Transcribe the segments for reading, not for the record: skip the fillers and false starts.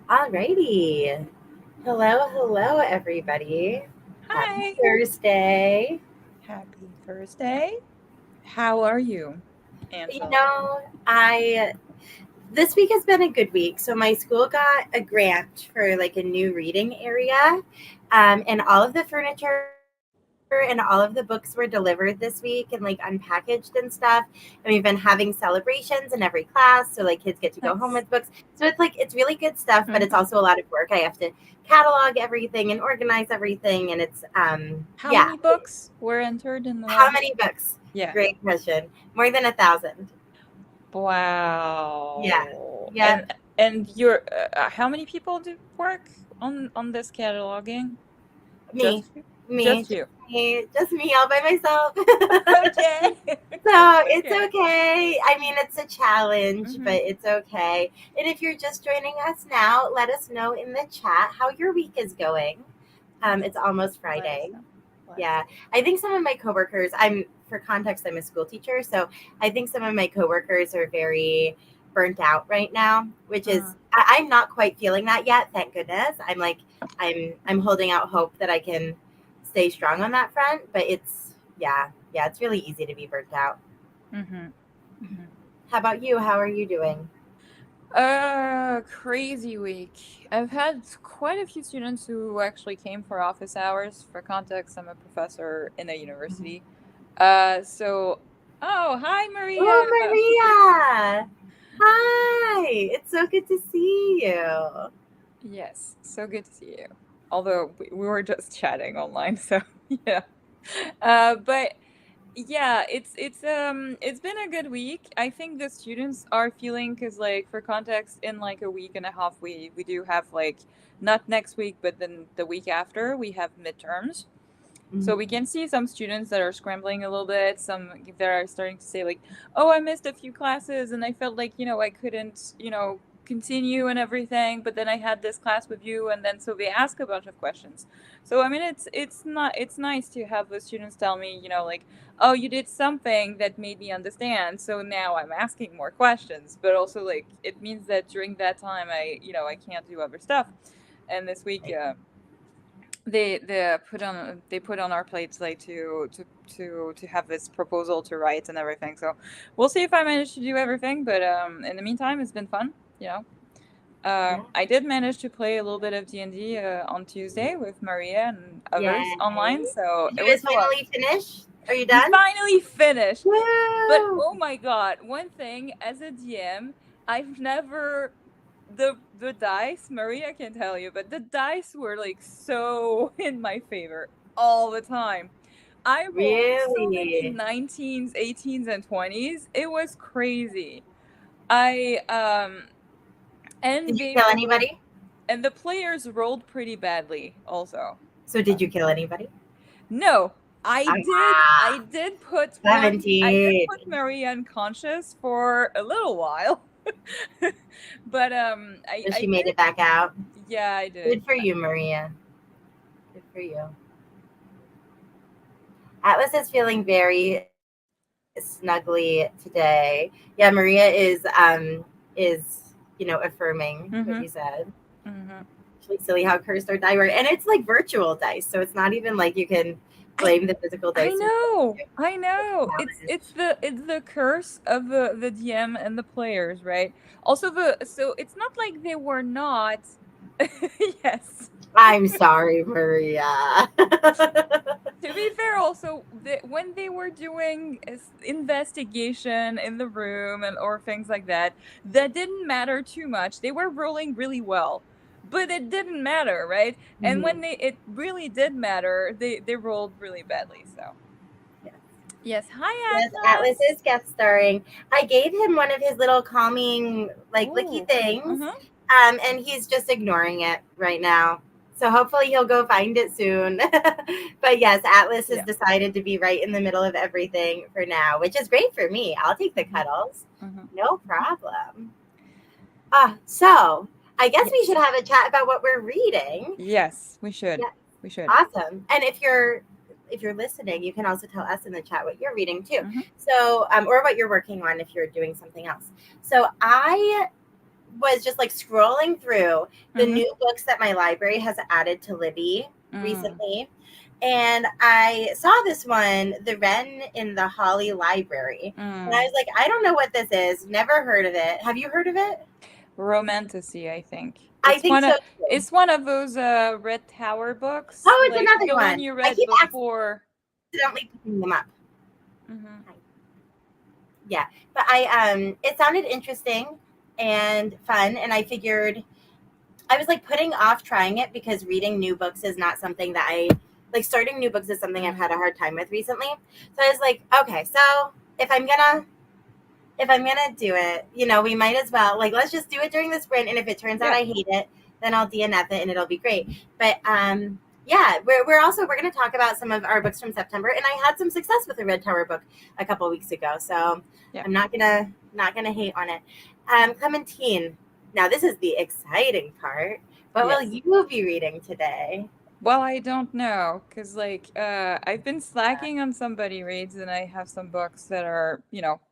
Alrighty. Hello, everybody. Happy Hi. Thursday. Happy Thursday. How are you, You Angela? know, I this week has been a good week. So my school got a grant for like a new reading area, and all of the furniture and all of the books were delivered this week and like unpackaged and stuff. And we've been having celebrations in every class, so like kids get to go home with books. Nice. So it's really good stuff, but it's also a lot of hmm work. I have to catalog everything and organize everything, and it's yeah. How many books were entered in the How last? many books? Yeah. Great question. More than 1,000. Yeah. Wow. Yep. And you're how many people do work on this cataloging? Me. Just you? Me. Just Just you. me. Just me all by myself. Okay. So it's Okay. okay. I mean, it's a challenge, but hmm it's okay. And if you're just joining us now, let us know in the chat how your week is going. Yes. It's almost Let us Friday. know. Let us Yeah. I think some of my coworkers, for context, I'm a school teacher. So I think some of my coworkers are very burnt out right now, which know. is, I'm not quite feeling that yet. Thank goodness. I'm holding out hope that I can stay strong on that front, but yeah, it's really easy to be burnt out. hmm hmm How about you? How are you doing? Crazy week. I've had quite a few students who actually came for office hours. For context, I'm a professor in a university. So, oh, hi, Maria. Oh, Maria. Hi. It's so good to see you. Yes, so good to see you. Although we were just chatting online, so yeah. But yeah, it's been a good week. I think the students are feeling because like for context, in like a week and a half, we do have like not next week, but then the week after we have midterms. So we can see some students that are scrambling a little bit, some that are starting to say like, "Oh, I missed a few classes and I felt like, I couldn't, continue and everything, but then I had this class with you." And then so they ask a bunch of questions. So I mean, it's nice to have the students tell me, like, "Oh, you did something that made me understand, so now I'm asking more questions." But also like it means that during that time I can't do other stuff. And this week they put on our plates like to have this proposal to write and everything. So we'll see if I manage to do everything. But in the meantime, it's been fun. You know, Yeah. I did manage to play a little bit of D&D on Tuesday with Maria and others online. Yay. So You it guys was a lot. finally finished? Are you We done? finally finished. But Woo! oh my god, one thing as a DM, I've never the dice, Maria can tell you, but the dice were like so in my favor all the time. I rolled so many Really? 19s, 18s, and 20s. It was crazy. I and Did you they kill rolled anybody? and the players rolled pretty badly also. So Uh, did you kill anybody? No, I did. I Ah, did put one. I did 17. put Maria unconscious for a little while, but So I she made did. it back out. Yeah, I did. Good for you, Maria. Good for you. Atlas is feeling very snuggly today. Yeah, Maria is affirming what you Mhm. said. Mhm. Actually silly how cursed our die were. And it's like virtual dice, so it's not even like you can I blame the physical I dice. know. I It's know. a It's the curse of the DM and the players, right? Also so it's not like they were not. Yes. I'm sorry, Maria. To be fair, also when they were doing investigation in the room and or things like that, that didn't matter too much. They were rolling really well, but it didn't matter, right? And Mhm. when it really did matter, they rolled really badly. So Yes. yes, hi Yes, Atlas Atlas. is guest starring. I gave him one of his little calming, like licky Oh, things, uh-huh. and he's just ignoring it right now. So hopefully he'll go find it soon. But yes, Atlas has Yeah. decided to be right in the middle of everything for now, which is great for me. I'll take the Mm-hmm. cuddles, Mm-hmm. no problem. So I guess we should Yes. have a chat about what we're reading. Yes, we should. Yeah, We should. awesome. And if you're listening, you can also tell us in the chat what you're reading too. Mm-hmm. So, or what you're working on if you're doing something else. So, I was just like scrolling through the Mm-hmm. new books that my library has added to Libby Mm. recently. And I saw this one, The Wren in the Holly Library. And I Mm. was like, I don't know what this is. Never heard of it. Have you heard of it? Romantasy, I think. I think so too. It's one of those Red Tower books, Oh, it's like another the one one. you I read keep before. accidentally picking them up. Mm-hmm. Yeah. But it sounded interesting and fun. And I figured I was like putting off trying it because reading new books is not something that I like. Starting new books is something I've had a hard time with recently. So I was like, okay, so if I'm gonna do it, we might as well like let's just do it during the sprint. And if it turns out Yeah. I hate it, then I'll DNF it and it'll be great. But yeah, we're gonna talk about some of our books from September, and I had some success with a Red Tower book a couple weeks ago, so Yeah. I'm not gonna hate on it. Clementine, now this is the exciting part. What will Yes. you be reading today? Well, I don't know, because like I've been slacking on some buddy reads, and I have some books that are,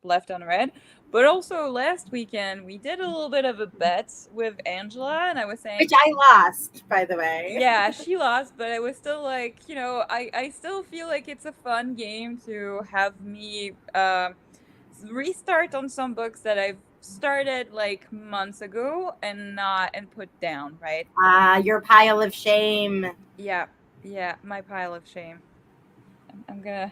left unread. But also last weekend we did a little bit of a bet with Angela, and I was saying, Which I lost, by the way. yeah, she lost, but I was still like, I still feel like it's a fun game to have me restart on some books that I've started like months ago and put down, right? Your pile of shame. Yeah, yeah, my pile of shame. I'm gonna.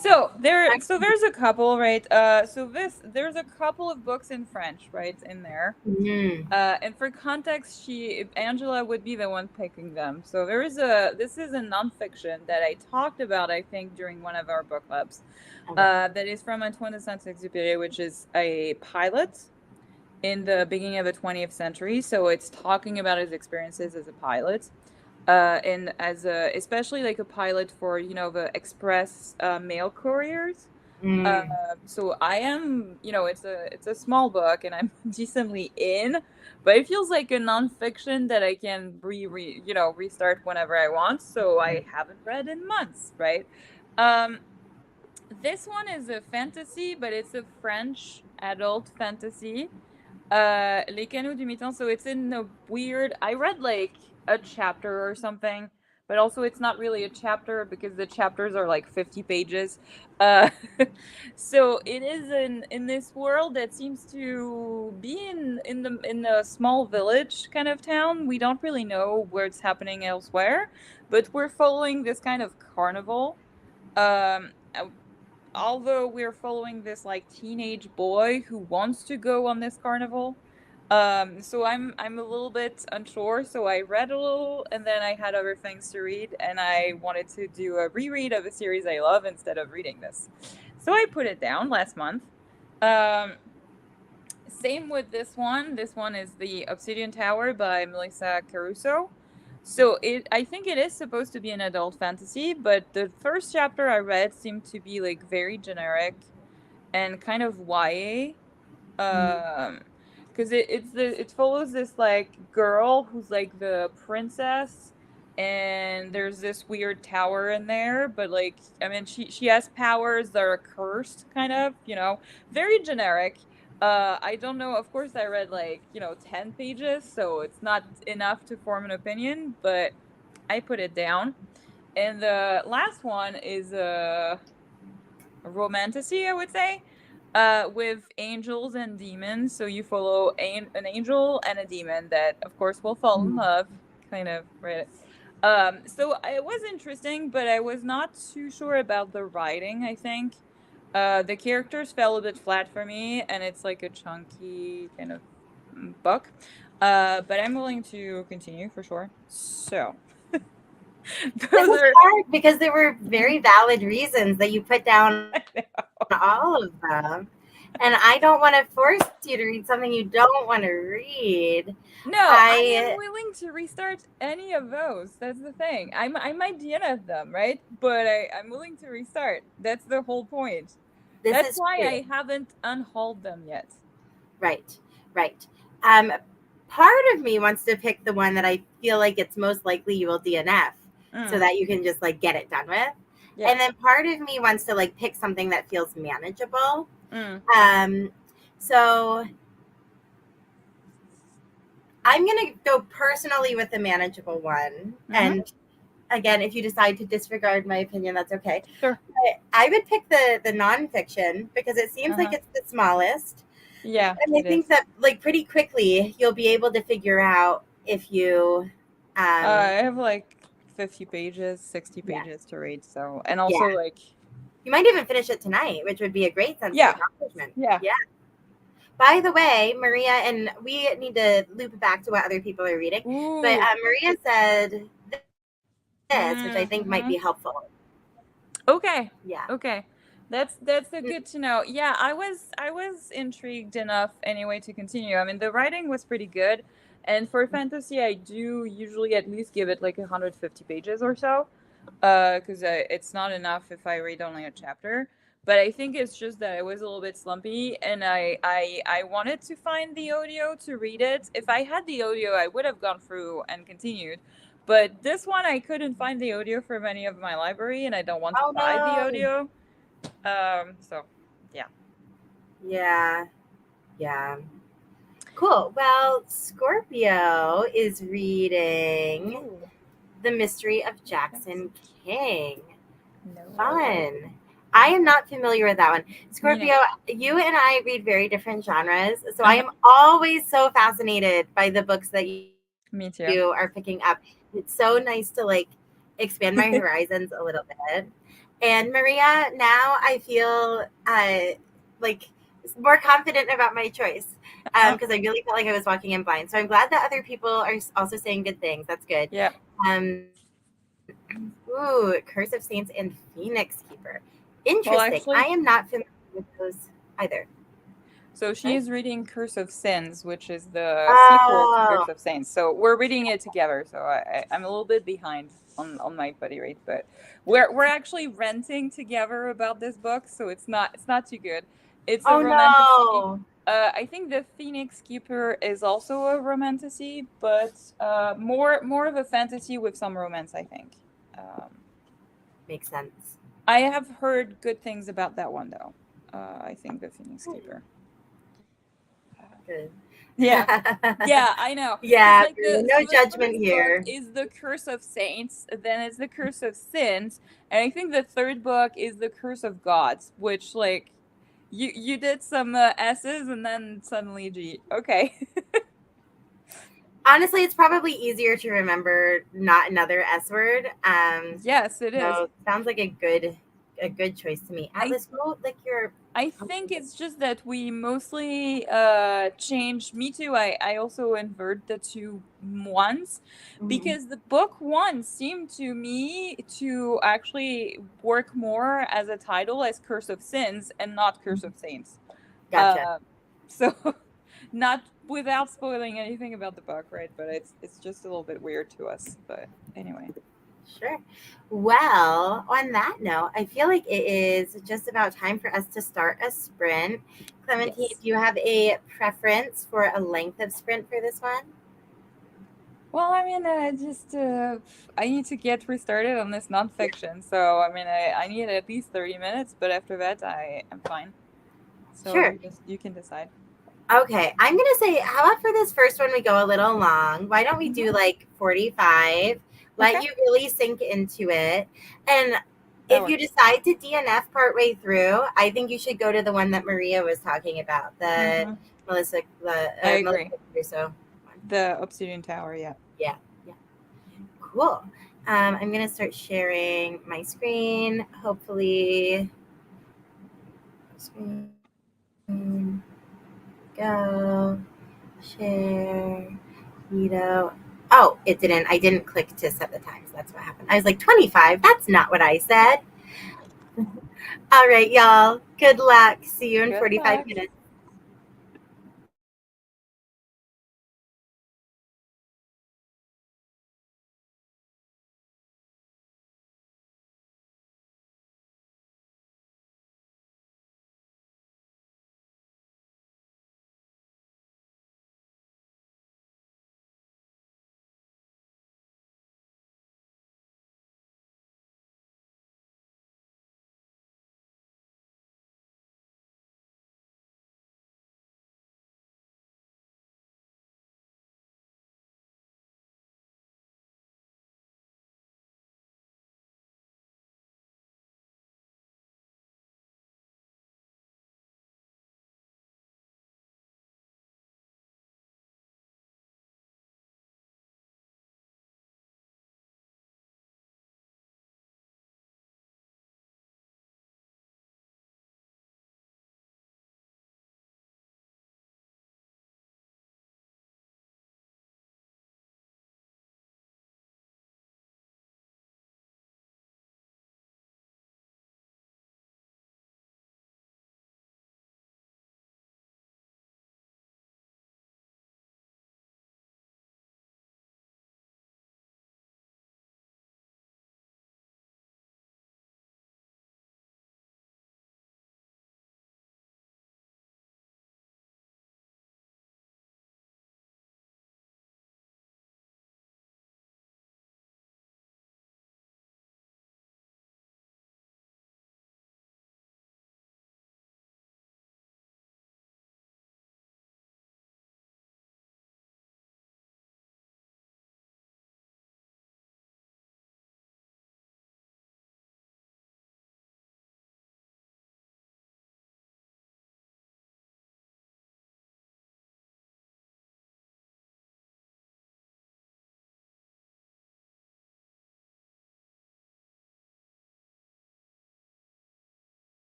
So there's a couple, right? There's a couple of books in French, right, in there. Mm. And for context, Angela would be the one picking them. So this is a nonfiction that I talked about, I think, during one of our book clubs. Okay. That is from Antoine de Saint-Exupéry, which is a pilot in the beginning of the 20th century. So it's talking about his experiences as a pilot, and especially like a pilot for the express mail couriers. Uh, Mm. so I am, it's a small book, and I'm decently in, but it feels like a nonfiction that I can restart whenever I want. So I haven't read in months, right? Um, this one is a fantasy, but it's a French adult fantasy. Les Canaux du Mitan. So it's in a weird. I read like a chapter or something, but also it's not really a chapter because the chapters are like 50 pages. Uh, so it is in this world that seems to be in the small village kind of town. We don't really know where it's happening elsewhere, but we're following this kind of carnival. Um, Although we're following this like teenage boy who wants to go on this carnival. So I'm a little bit unsure. So I read a little, and then I had other things to read, and I wanted to do a reread of a series I love instead of reading this. So I put it down last month. Um, Same with this one. This one is The Obsidian Tower by Melissa Caruso. So I think it is supposed to be an adult fantasy, but the first chapter I read seemed to be like very generic and kind of YA. Mm. Because it follows this like girl who's like the princess, and there's this weird tower in there, but like I mean she has powers that are cursed, kind of, very generic. I don't know. Of course, I read like 10 pages, so it's not enough to form an opinion, but I put it down. And the last one is a romantasy, I would say, with angels and demons. So you follow an angel and a demon that, of course, will fall in Mm. love, kind of, right? So it was interesting, but I was not too sure about the writing, I think. The characters fell a bit flat for me, and it's like a chunky kind of book. But I'm willing to continue for sure. So This those is are. hard because there were very valid reasons that you put down all of them. And I don't want to force you to read something you don't want to read. No, I am I willing to restart any of those. That's the thing. I might DNF them, right? But I'm willing to restart. That's the whole point. This That's is why true. I haven't unhauled them yet. Right, right. Um, Part of me wants to pick the one that I feel like it's most likely you will DNF so Mm, that you can just like get it done with. yeah. And then part of me wants to like pick something that feels manageable. Mm, Um, so I'm gonna go personally with the manageable one. Mm-hmm. And again, if you decide to disregard my opinion, that's okay. Sure. But I would pick the nonfiction because it seems like Uh-huh. it's the smallest. Yeah, And I it think is. that like pretty quickly you'll be able to figure out if you I um have like 50 pages, 60 yeah. pages to read, so and Yeah. also like You might even finish it tonight, which would be a great sense of yeah. accomplishment. Yeah. Yeah. By the way, Maria, and we need to loop it back to what other people are reading, but Ooh. Maria said this, which I think might Mm-hmm. be helpful. Okay. Yeah. Okay. That's a good to know. Yeah, I was intrigued enough anyway to continue. I mean, the writing was pretty good, and for fantasy, I do usually at least give it like 150 pages or so, because it's not enough if I read only a chapter. But I think it's just that I was a little bit slumpy, and I wanted to find the audio to read it. If I had the audio, I would have gone through and continued. But this one, I couldn't find the audio from any of my library, and I don't want to Oh buy the no. audio. So yeah. Yeah. Yeah. Cool. Well, Scorpio is reading Ooh, The Mystery of Jackson. Jackson King. No, Fun. I I have am not. not familiar with that one. Me Scorpio, neither. you and I read very different genres. So I Uh-huh. am always so fascinated by the books that Me too. you are picking up. It's so nice to like expand my horizons a little bit. And Maria, now I feel like more confident about my choice Uh, because I really felt like I was walking in blind. So I'm glad that other people are also saying good things. That's good. yeah. Um, ooh, Curse of Saints and Phoenix Keeper. Well, Interesting. I actually, am not familiar with those either. so she Sorry. is reading Curse of Sins, which is the sequel to Oh, Curse of Saints. So we're reading it together. So I'm a little bit behind on my buddy rate, but we're actually renting together about this book, so it's not too good. It's a oh romantasy. no. I think the Phoenix Keeper is also a romantasy, but more of a fantasy with some romance, I think. Um, Makes sense. I have heard good things about that one though. I think the Phoenix Keeper. Good. Yeah. Yeah, I know. Because Yeah, like no the judgment first book here. is the Curse of Saints, then it's the Curse of Sins, and I think the third book is the Curse of Gods, which like you did some S's and then suddenly G. Okay. Honestly, it's probably easier to remember not another S word. Yes, it is. So sounds like a good choice to me. I Atlas, go like your. I think it's just that we mostly change. Me too. I also invert the two ones Mhm. because the book one seemed to me to actually work more as a title as Curse of Sins and not Curse of Saints. Gotcha. Uh, so not without spoiling anything about the book, right? But it's just a little bit weird to us. But anyway, Sure. Well, on that note, I feel like it is just about time for us to start a sprint. Clementine, yes. do you have a preference for a length of sprint for this one? Well, I mean, just I need to get restarted on this nonfiction, so I mean, I need at least 30 minutes, but after that, I am fine. So Sure. you can decide. Okay, I'm gonna say, how about for this first one, we go a little long? Why don't we Hmm. do like 45? Okay, Let you really sink into it. And that if you works. decide to DNF partway through, I think you should go to the one that Maria was talking about, the Hmm. I Melissa agree. Crusoe one. The Obsidian Tower, yeah. Yeah, yeah, cool. I'm gonna start sharing my screen. Hopefully, screen go. Share, keto. Oh, it didn't. I didn't click to set the times. That's what happened. I was like 25. That's not what I said. All right, y'all. Good luck. See you in Good 45 luck. minutes.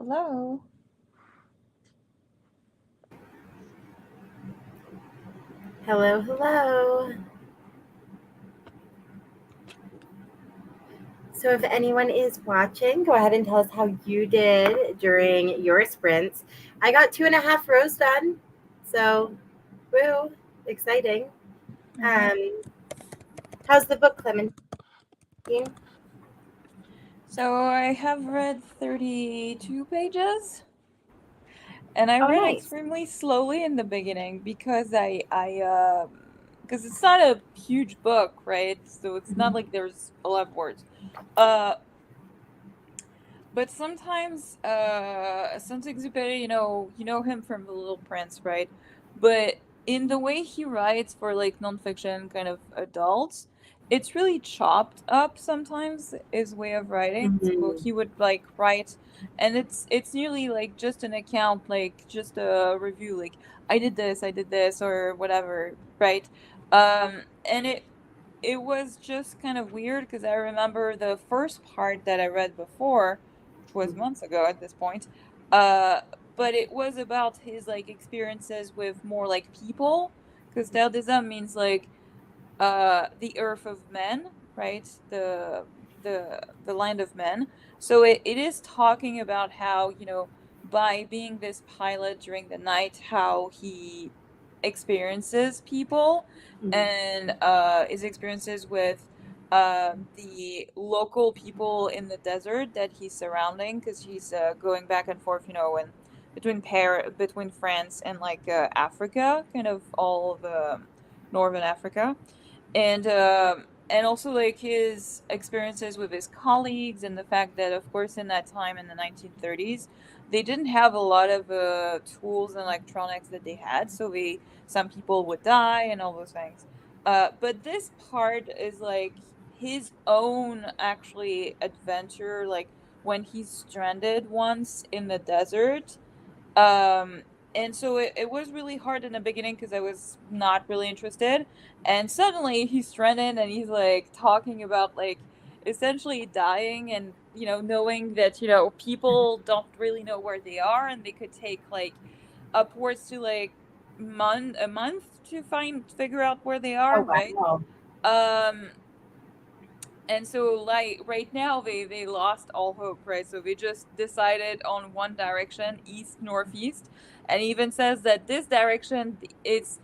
Hello. Hello, hello. So, if anyone is watching, go ahead and tell us how you did during your sprints. I got 2.5 rows done. So, woo, exciting. Mm-hmm. Um, how's the book, Clementine? So I have read 32 pages, and I Oh, read nice. extremely slowly in the beginning because because it's not a huge book, right? So it's not like there's a lot of words. Uh, but sometimes, Saint-Exupéry, you know him from The Little Prince, right? But in the way he writes for like nonfiction kind of adults, it's really chopped up sometimes, his way of writing. So Mm-hmm. he would like write, and it's nearly like just an account, like just a review, like I did this, or whatever, right? And it was just kind of weird because I remember the first part that I read before, which was months ago at this point. Uh, but it was about his like experiences with more like people, because Terre des Hommes means like the earth of men, right? The land of men. So it is talking about how, by being this pilot during the night, how he experiences people, and his experiences with the local people in the desert that he's surrounding, because he's going back and forth, and between France and like Africa, kind of all the northern Africa, and also like his experiences with his colleagues, and the fact that, of course, in that time in the 1930s, they didn't have a lot of tools and electronics that they had, so some people would die and all those things. But this part is like his own actually adventure, like when he's stranded once in the desert. um and so it was really hard in the beginning because I was not really interested, and suddenly he's stranded and he's like talking about like essentially dying, and knowing that people don't really know where they are, and they could take like upwards to like a month to figure out where they Oh, are, right? wow. um and so like right now they lost all hope, right? So they just decided on one direction, east northeast, and even says that this direction, it's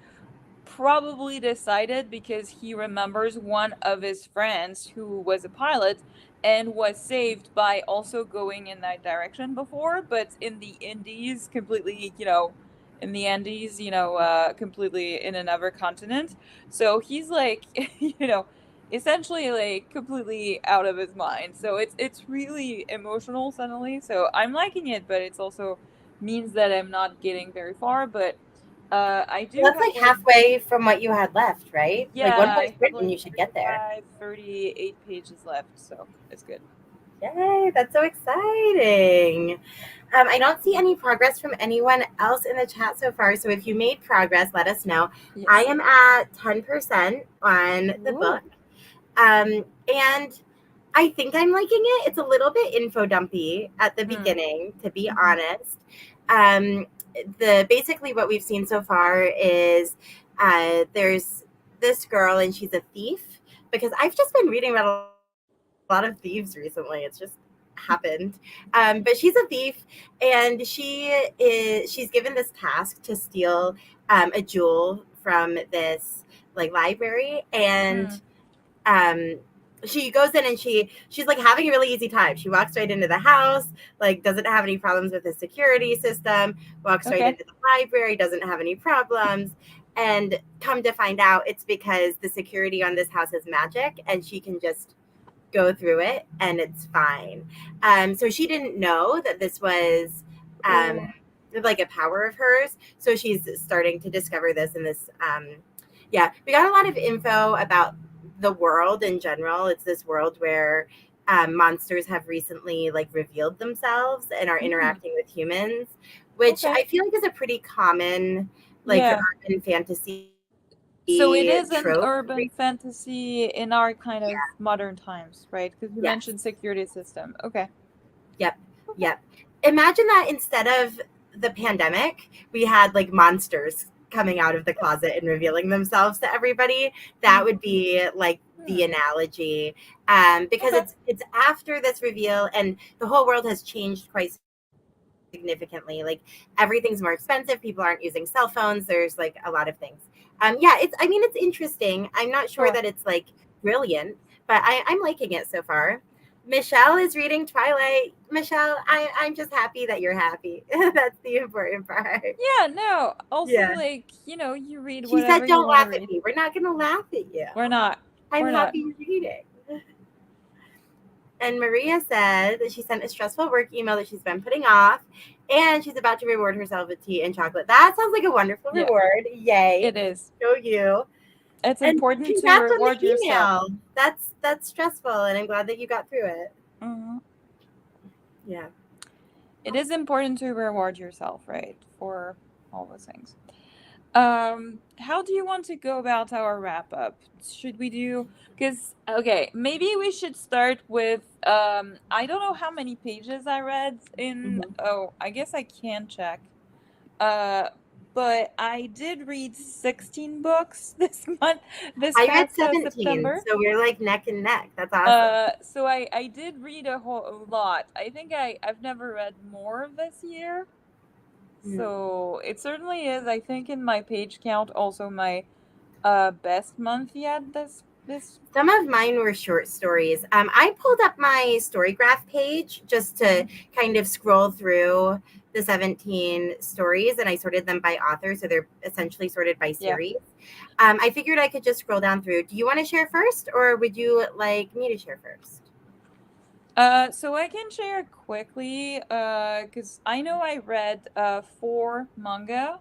probably decided because he remembers one of his friends who was a pilot and was saved by also going in that direction before, but in the Indies, completely, in the Andes, completely in another continent. So he's like, essentially like completely out of his mind. So it's really emotional suddenly. So I'm liking it, but it's also means that I'm not getting very far. But I Well, do that's have like like, halfway from what you had left, right? Like yeah, once it's I have written, like you should get there. 38 pages left, so it's good. Yay, that's so exciting. I don't see any progress from anyone else in the chat so far. So if you made progress, let us know. I Yes. am at 10% on the book. Ooh. And I think I'm liking it. It's a little bit info dumpy at the Mm. beginning, to be Mm-hmm. honest. Um, the basically what we've seen so far is there's this girl and she's a thief, because I've just been reading about a lot of thieves recently. It's just happened. But she's a thief, and she's given this task to steal a jewel from this like library, and Mm. um she goes in and she's like having a really easy time. She walks right into the house, like doesn't have any problems with the security system, walks right Okay. into the library, doesn't have any problems. And come to find out, it's because the security on this house is magic and she can just go through it and it's fine. So she didn't know that this was um, Cool. like a power of hers. So she's starting to discover this in this. Yeah, we got a lot of info about the world in general. It's this world where monsters have recently like revealed themselves and are Mm. interacting with humans, which Okay. I feel like is a pretty common like Yeah. urban fantasy So it trope. is an urban fantasy in our kind of Yeah. modern times, right? Because you Yes. mentioned security system. Okay. Yep. Okay. Yep. imagine that instead of the pandemic, we had like monsters coming out of the closet and revealing themselves to everybody. That would be like the Hmm. analogy, because Okay. it's after this reveal and the whole world has changed quite significantly. Like everything's more expensive. People aren't using cell phones. There's like a lot of things. Yeah, it's. I mean, it's interesting. I'm not sure that Sure. it's like brilliant, but I'm liking it so far. Michelle is reading Twilight. Michelle, I'm just happy that you're happy. That's the important part. Yeah, no. Also, Yeah. like, you read She said, whatever you don't want to laugh at read. me. We're not going to laugh at you. We're not. I'm We're not. happy you're reading. And Maria said that she sent a stressful work email that she's been putting off, and she's about to reward herself with tea and chocolate. That sounds like a wonderful Yeah, reward. Yay. it is. Go you. It's And important to congrats on the reward yourself. email. That's stressful, and I'm glad that you got through it. Hmm. Yeah. It is important to reward yourself, right? For all those things. How do you want to go about our wrap up? Should we do, because okay, maybe we should start with I don't know how many pages I read in, Hmm. oh, I guess I can check. Uh but I did read 16 books this month, this I read past 17, September. so we're like neck and neck. That's awesome. So I did read a lot. I think I've never read more this year. Mm. So it certainly is, I think, in my page count, also my best month yet this. Some of mine were short stories. I pulled up my Storygraph page just to Mhm. kind of scroll through the 17 stories, and I sorted them by author. So they're essentially sorted by Yeah. series. I figured I could just scroll down through. Do you want to share first, or would you like me to share first? So I can share quickly, because I know I read four manga.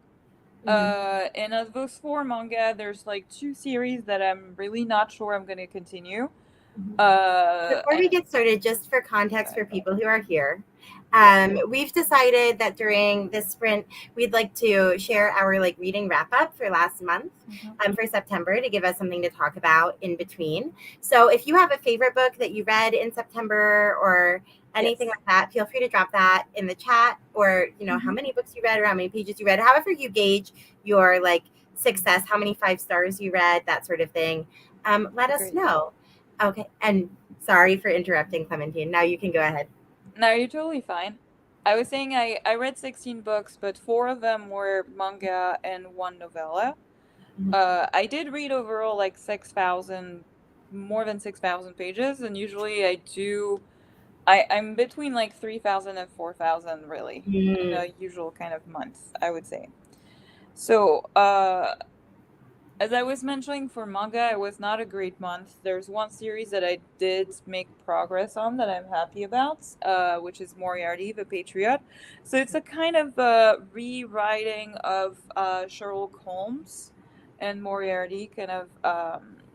Hmm. And of those four manga, there's like two series that I'm really not sure I'm gonna continue. Before we And get started, just for context okay, for people who are here, yeah. we've decided that during this sprint, we'd like to share our like reading wrap up for last month, Hmm. for September, to give us something to talk about in between. So if you have a favorite book that you read in September or anything Yes. like that, feel free to drop that in the chat, or how Hmm. many books you read or how many pages you read, however you gauge your like success, how many 5 stars you read, that sort of thing. Let us Agreed. know. Okay, and sorry for interrupting, Clementine. Now you can go ahead. No, you're totally fine. I was saying I read 16 books, but four of them were manga and one novella. Mhm. I did read overall like 6,000, more than 6,000 pages, and usually I'm between like 3,000 and 4,000 really in Mm, a usual kind of month, I would say. So, as I was mentioning for manga, it was not a great month. There's one series that I did make progress on that I'm happy about, which is Moriarty, the Patriot. So it's a kind of rewriting of Sherlock Holmes and Moriarty, kind of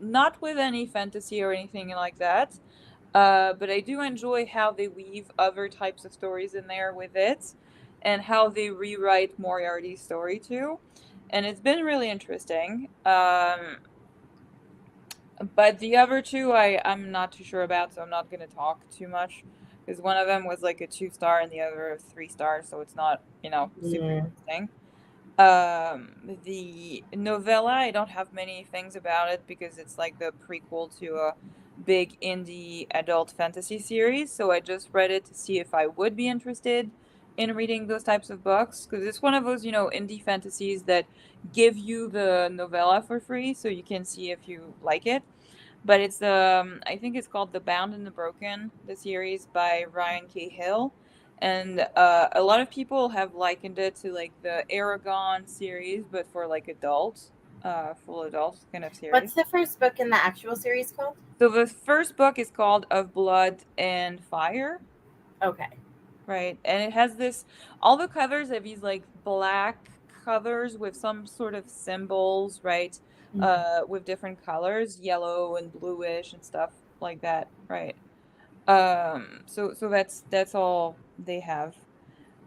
not with any fantasy or anything like that. But I do enjoy how they weave other types of stories in there with it, and how they rewrite Moriarty's story too. And it's been really interesting. But the other two, I'm not too sure about, so I'm not gonna talk too much because one of them was like a 2 star and the other 3 stars, so it's not super mm, interesting. The novella, I don't have many things about it because it's like the prequel to a big indie adult fantasy series. So I just read it to see if I would be interested in reading those types of books because it's one of those, indie fantasies that give you the novella for free so you can see if you like it. But it's I think it's called The Bound and the Broken, the series by Ryan K. Hill. And a lot of people have likened it to like the Aragon series, but for like adults, full adult kind of what's series. the first book in the actual series called? So the first book is called Of Blood and Fire, Okay. right? And it has this, all the covers have these like black covers with some sort of symbols, right? Mhm. With different colors, yellow and bluish and stuff like that, right? So that's all they have.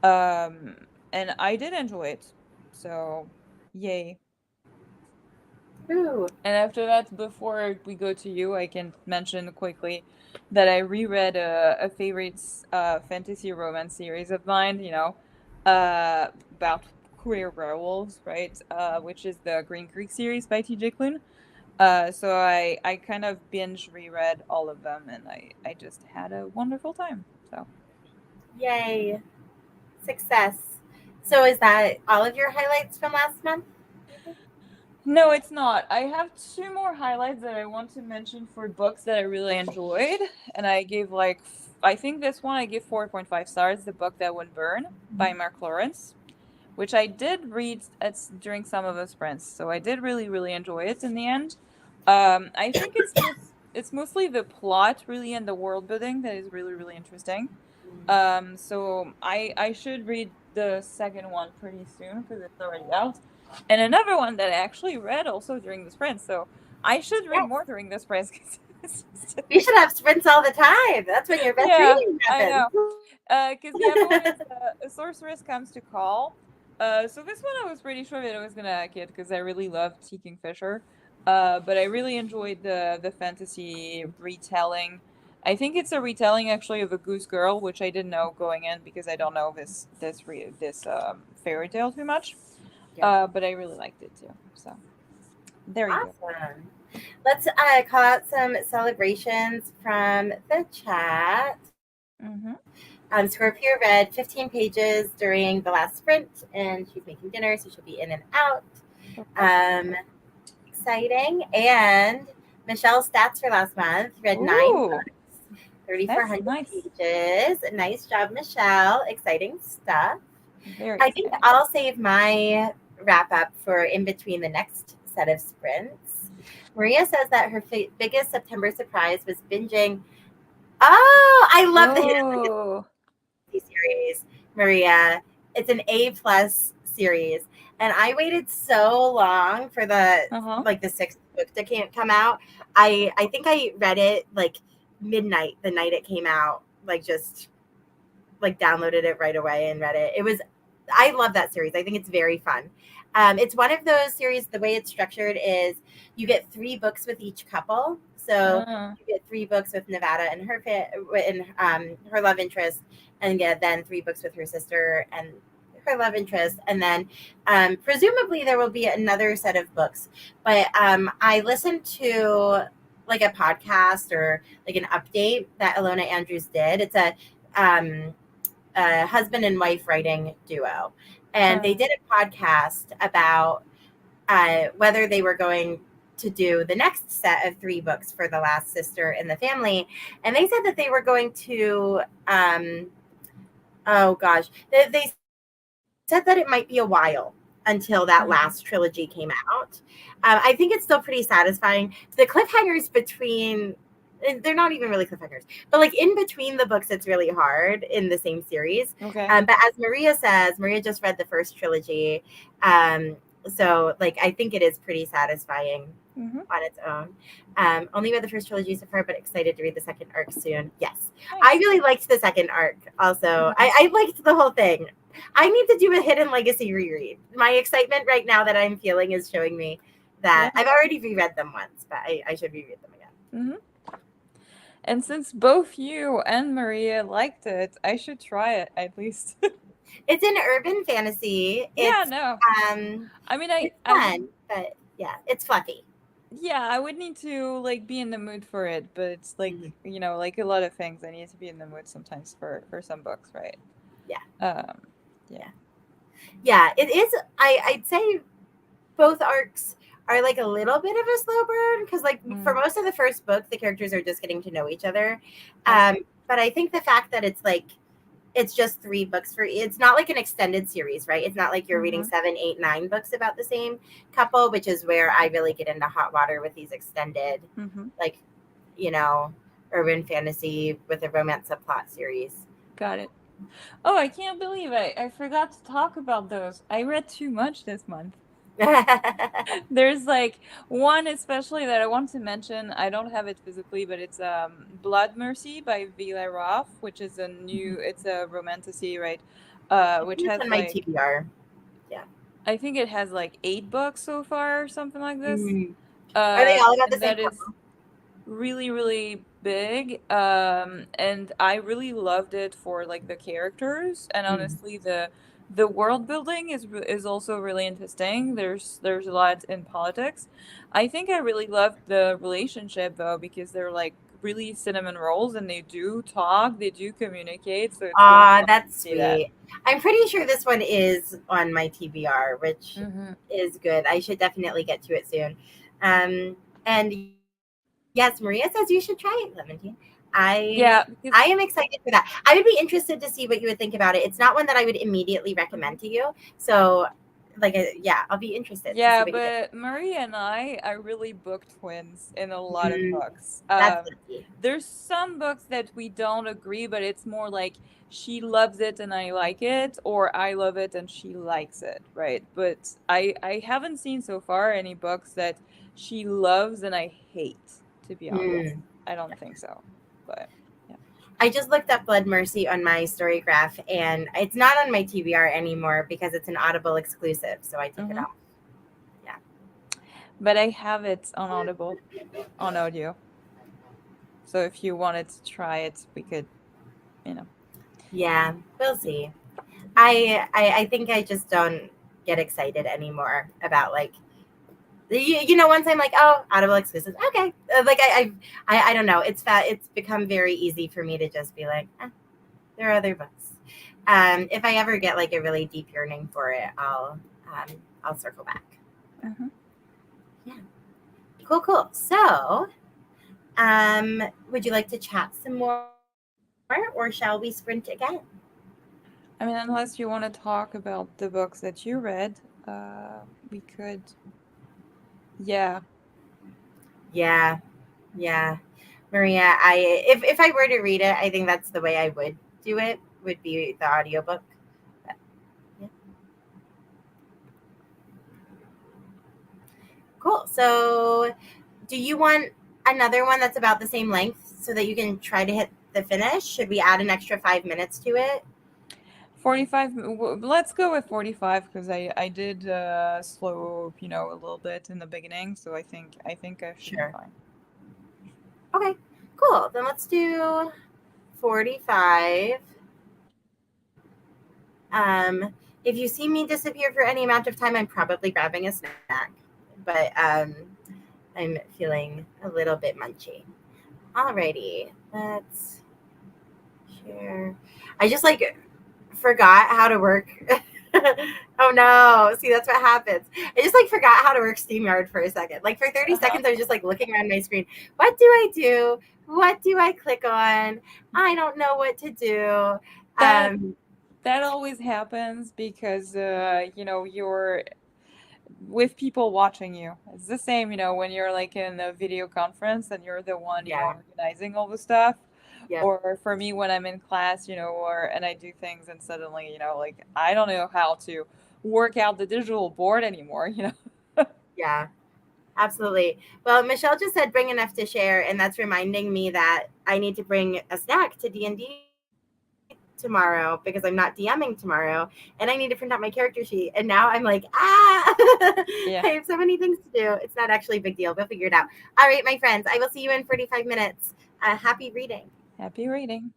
Um, and I did enjoy it. So, yay. Ooh, And after that, before we go to you, I can mention quickly that I reread a favorite fantasy romance series of mine, about queer werewolves, right? Which is the Green Creek series by TJ Klune. So I kind of binge reread all of them, and I just had a wonderful time. So yay. Success. So is that all of your highlights from last month? no, it's not. I have two more highlights that I want to mention for books that I really enjoyed, and I gave I think this one I give 4.5 stars. The Book That Would Burn by Mark Lawrence, which I did read during some of the sprints, so I did really enjoy it in the end. I think it's mostly the plot really and the world building that is really interesting. So I should read the second one pretty soon because it's already out, and another one that I actually read also during the sprint. So I should read Yes. more during the sprints because You should have sprints all the time. That's when your best yeah, reading I happens. know. Because the other one is A Sorceress Comes to Call. So this one I was pretty sure that I was gonna like it because I really loved T. Kingfisher. But I really enjoyed the fantasy retelling. I think it's a retelling actually of a Goose Girl, which I didn't know going in because I don't know this fairy tale too much. Yeah. But I really liked it too. So there you go. Awesome. Let's call out some celebrations from the chat. Mm-hmm. Scorpio read 15 pages during the last sprint, and she's making dinner, so she'll be in and out. Okay. Um, Exciting. And Michelle's stats for last month read nine Ooh, books, that's 3,400 nice. pages. Nice job, Michelle. Exciting stuff. Very I think exciting. I'll save my wrap up for in between the next set of sprints. Maria says that her biggest September surprise was binging. Oh, I love the Hidden Oh. Legacy series, Maria. It's an A+ series, and I waited so long for Uh-huh. the sixth book to come out. I think I read it like midnight the night it came out. Like just like downloaded it right away and read it. I love that series. I think it's very fun. It's one of those series. The way it's structured is you get 3 books with each couple. So Uh, you get 3 books with Nevada and her love interest, and get then 3 books with her sister and her love interest, and then presumably there will be another set of books. But I listened to like a podcast or like an update that Alona Andrews did. It's um, a husband and wife writing duo, and they uh, did a podcast about whether they were going to do the next set of 3 books for the last sister in the family, and they said that they were going to. Oh gosh, they said that it might be a while until that mm, last trilogy came out. I think it's still pretty satisfying. The cliffhangers between they're not even really cliffhangers, but like in between the books, it's really hard in the same series. okay. But as Maria says, Maria just read the first trilogy, so like I think it is pretty satisfying Mm-hmm. on its own. Only read the first trilogy so far, but excited to read the second arc soon. Yes, I Nice. really liked the second arc. Also, Mm-hmm. I liked the whole thing. I need to do a Hidden Legacy reread. My excitement right now that I'm feeling is showing me Yeah. that I've already reread them once, but I should reread them again. Mm-hmm. And since both you and Maria liked it, I should try it at least. It's an urban fantasy. Yeah, no. Um I mean, it's I would, fun, but yeah, it's fluffy. yeah, I would need to like be in the mood for it, but it's like, Mhm. like a lot of things, I need to be in the mood sometimes for some books, right? Yeah, Um, yeah. yeah, yeah. It is. I'd say both arcs are like a little bit of a slow burn because like for Mm, most of the first book the characters are just getting to know each other, okay. but I think the fact that it's just 3 books for it's not like an extended series, right? It's not like you're reading Mm-hmm. 7, 8, 9 books about the same couple, which is where I really get into hot water with these extended Mm-hmm. like you know urban fantasy with a romance subplot series. Got it. Oh, I can't believe I forgot to talk about those. I read too much this month. There's like one especially that I want to mention. I don't have it physically, but it's Blood Mercy by Vila Roth, which is it's a romantasy, right? I Which think it's has on my like TBR. Yeah. I think it has like 8 books so far or something like this. Mm. Are they all about the And same that is couple? really, really big. And I really loved it for like the characters, and Mm. honestly the world building is also really interesting. There's a lot in politics. I think I really loved the relationship though, because they're like really cinnamon rolls, and they do talk, they do communicate, so it's really Ah, fun to that's see that. sweet. I'm pretty sure this one is on my TBR, which Hmm. is good. I should definitely get to it soon. And yes, Maria says you should try it, Clementine. Yeah, I because am excited for that. I would be interested to see what you would think about it. It's not one that I would immediately recommend to you. So, like, yeah, I'll be interested to see yeah, what you think. but Marie and I are really book twins in a lot of Mm, books. that's lucky. There's some books that we don't agree, but it's more like she loves it and I like it, or I love it and she likes it, right? But I haven't seen so far any books that she loves and I hate, to be honest. Mm. I don't think so. But yeah. I just looked up Blood Mercy on my story graph, and it's not on my TBR anymore because it's an Audible exclusive. So I took it Hmm. off. Yeah. But I have it on Audible, on audio. So if you wanted to try it, we could, you know. Yeah, we'll see. I think I just don't get excited anymore about like once I'm like, oh, Audible exclusive, okay. Like I don't know. It's become very easy for me to just be like, there are other books. If I ever get like a really deep yearning for it, I'll circle back. Mhm. Yeah, cool. So, would you like to chat some more, or shall we sprint again? I mean, unless you want to talk about the books that you read, we could. Yeah. Yeah, yeah, Maria. If I were to read it, I think that's the way I would do it. Would be the audiobook. But, yeah. Cool. So, do you want another one that's about the same length so that you can try to hit the finish? Should we add an extra 5 minutes to it? 45. Let's go with 45 because I did slow, a little bit in the beginning, so I think I should be Sure. fine. Okay. Cool. Then let's do 45. If you see me disappear for any amount of time, I'm probably grabbing a snack, but I'm feeling a little bit munchy. Alrighty, let's share. I just like forgot how to work. Oh no! See, that's what happens. I just like forgot how to work StreamYard for a second. Like for 30 Uh-huh. seconds, I was just like looking around my screen. What do I do? What do I click on? I don't know what to do. That Um, that always happens because you're with people watching you. It's the same, when you're like in a video conference and you're the one, yeah, organizing all the stuff. yep. Or for me when I'm in class, and I do things and suddenly, like I don't know how to work out the digital board anymore. Yeah, absolutely. Well, Michelle just said bring enough to share, and that's reminding me that I need to bring a snack to D&D tomorrow because I'm not DMing tomorrow, and I need to print out my character sheet. And now I'm like, I Yeah. have so many things to do. It's not actually a big deal. We'll figure it out. All right, my friends, I will see you in 45 minutes. Happy reading. Happy reading.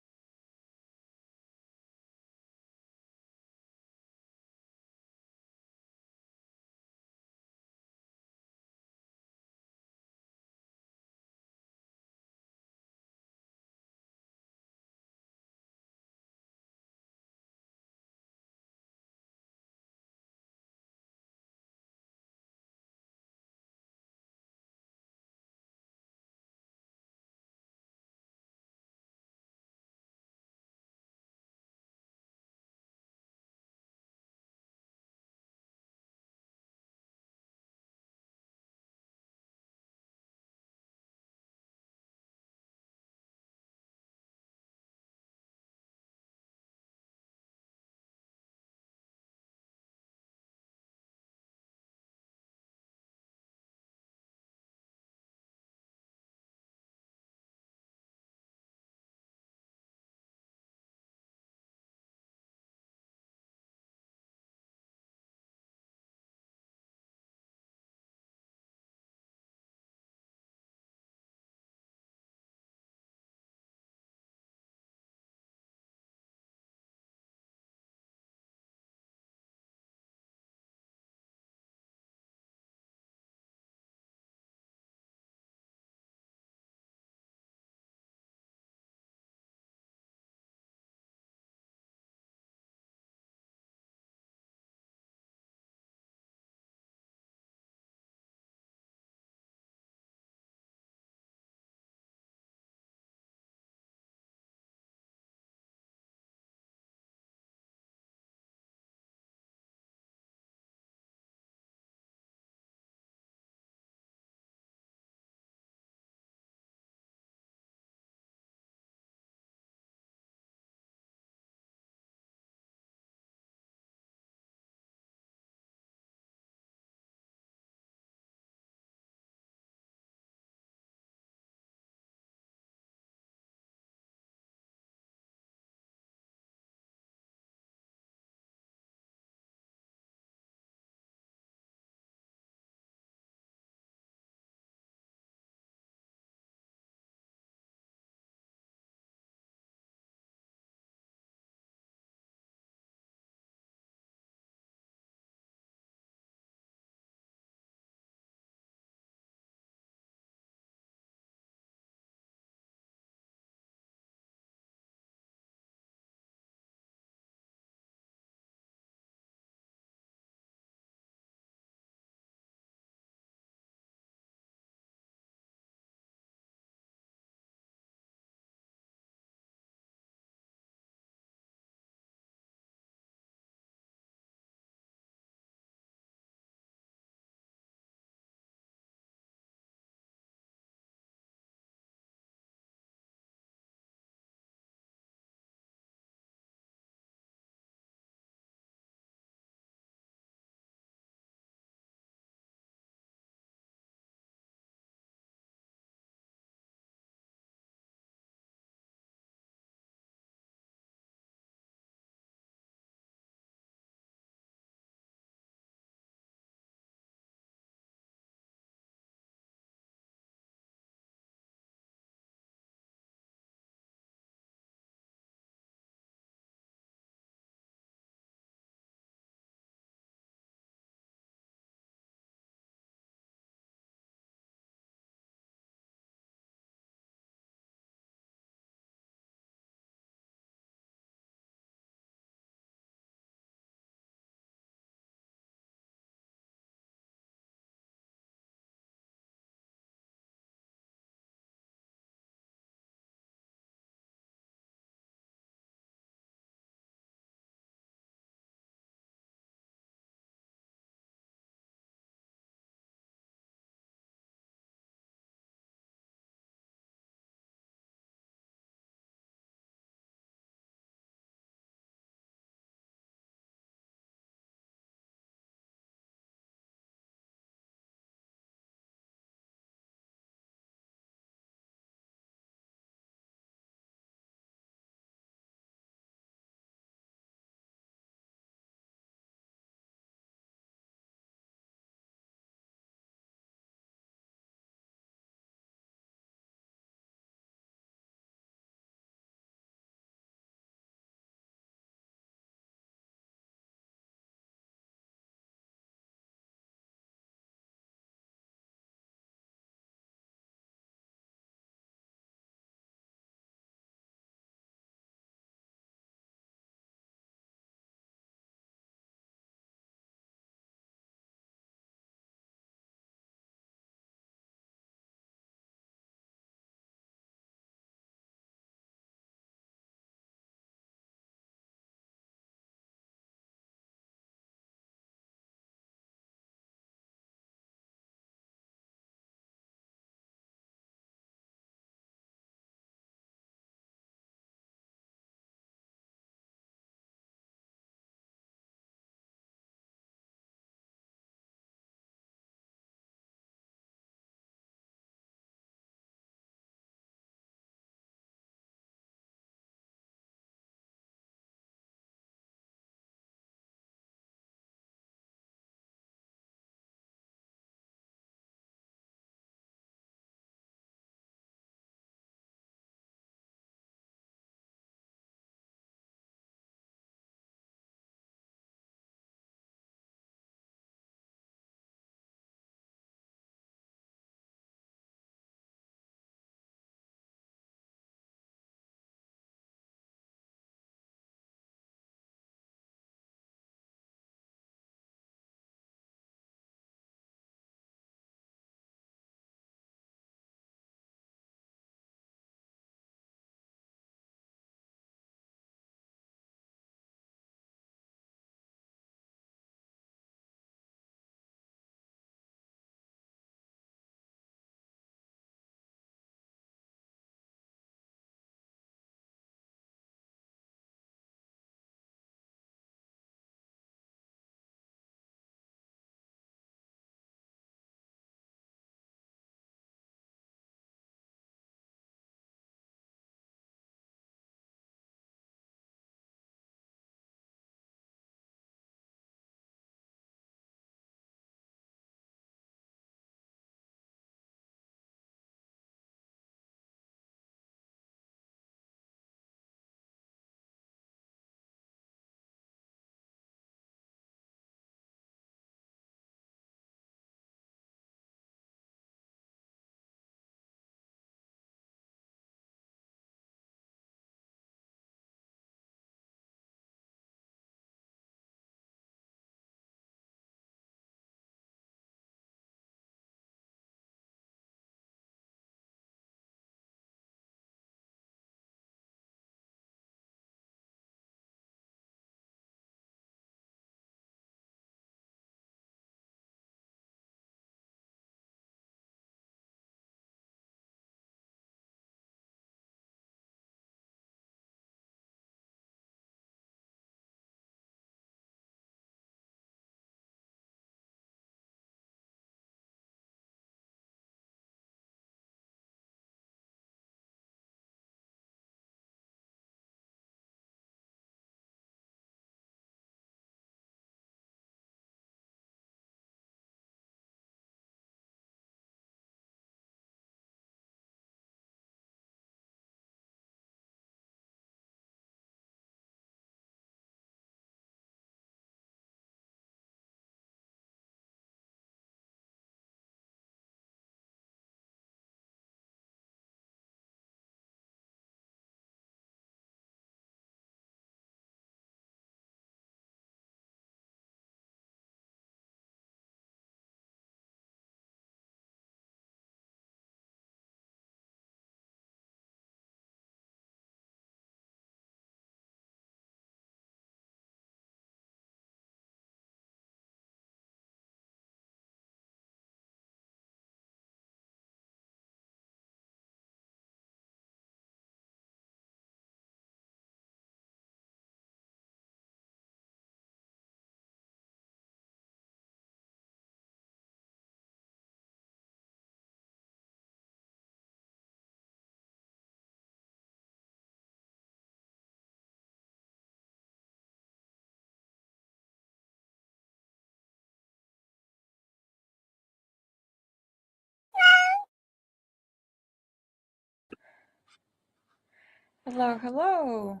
Hello, hello.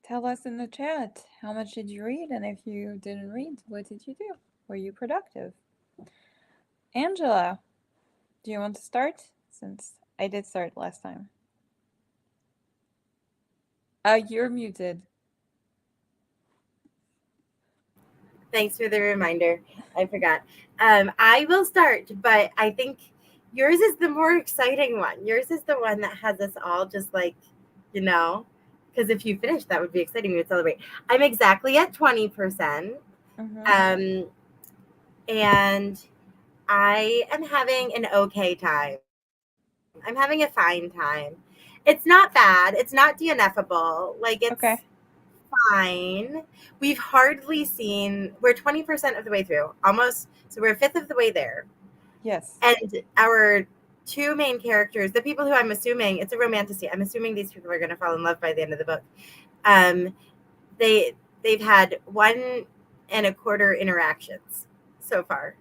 Tell us in the chat, how much did you read? And if you didn't read, what did you do? Were you productive? Angela, do you want to start? Since I did start last time. You're muted. Thanks for the reminder. I forgot. I will start, but I think yours is the more exciting one. Yours is the one that has us all just like, you know, because if you finish, that would be exciting. We would celebrate. I'm exactly at 20%. Mm-hmm. And I am having an okay time. I'm having a fine time. It's not bad. It's not DNFable. Like, it's Okay. fine. We've hardly seen, we're 20% of the way through, almost. So we're a fifth of the way there. Yes. And our two main characters, the people who I'm assuming, it's a romantasy. I'm assuming these people are going to fall in love by the end of the book. Um, they've had 1.25 interactions so far,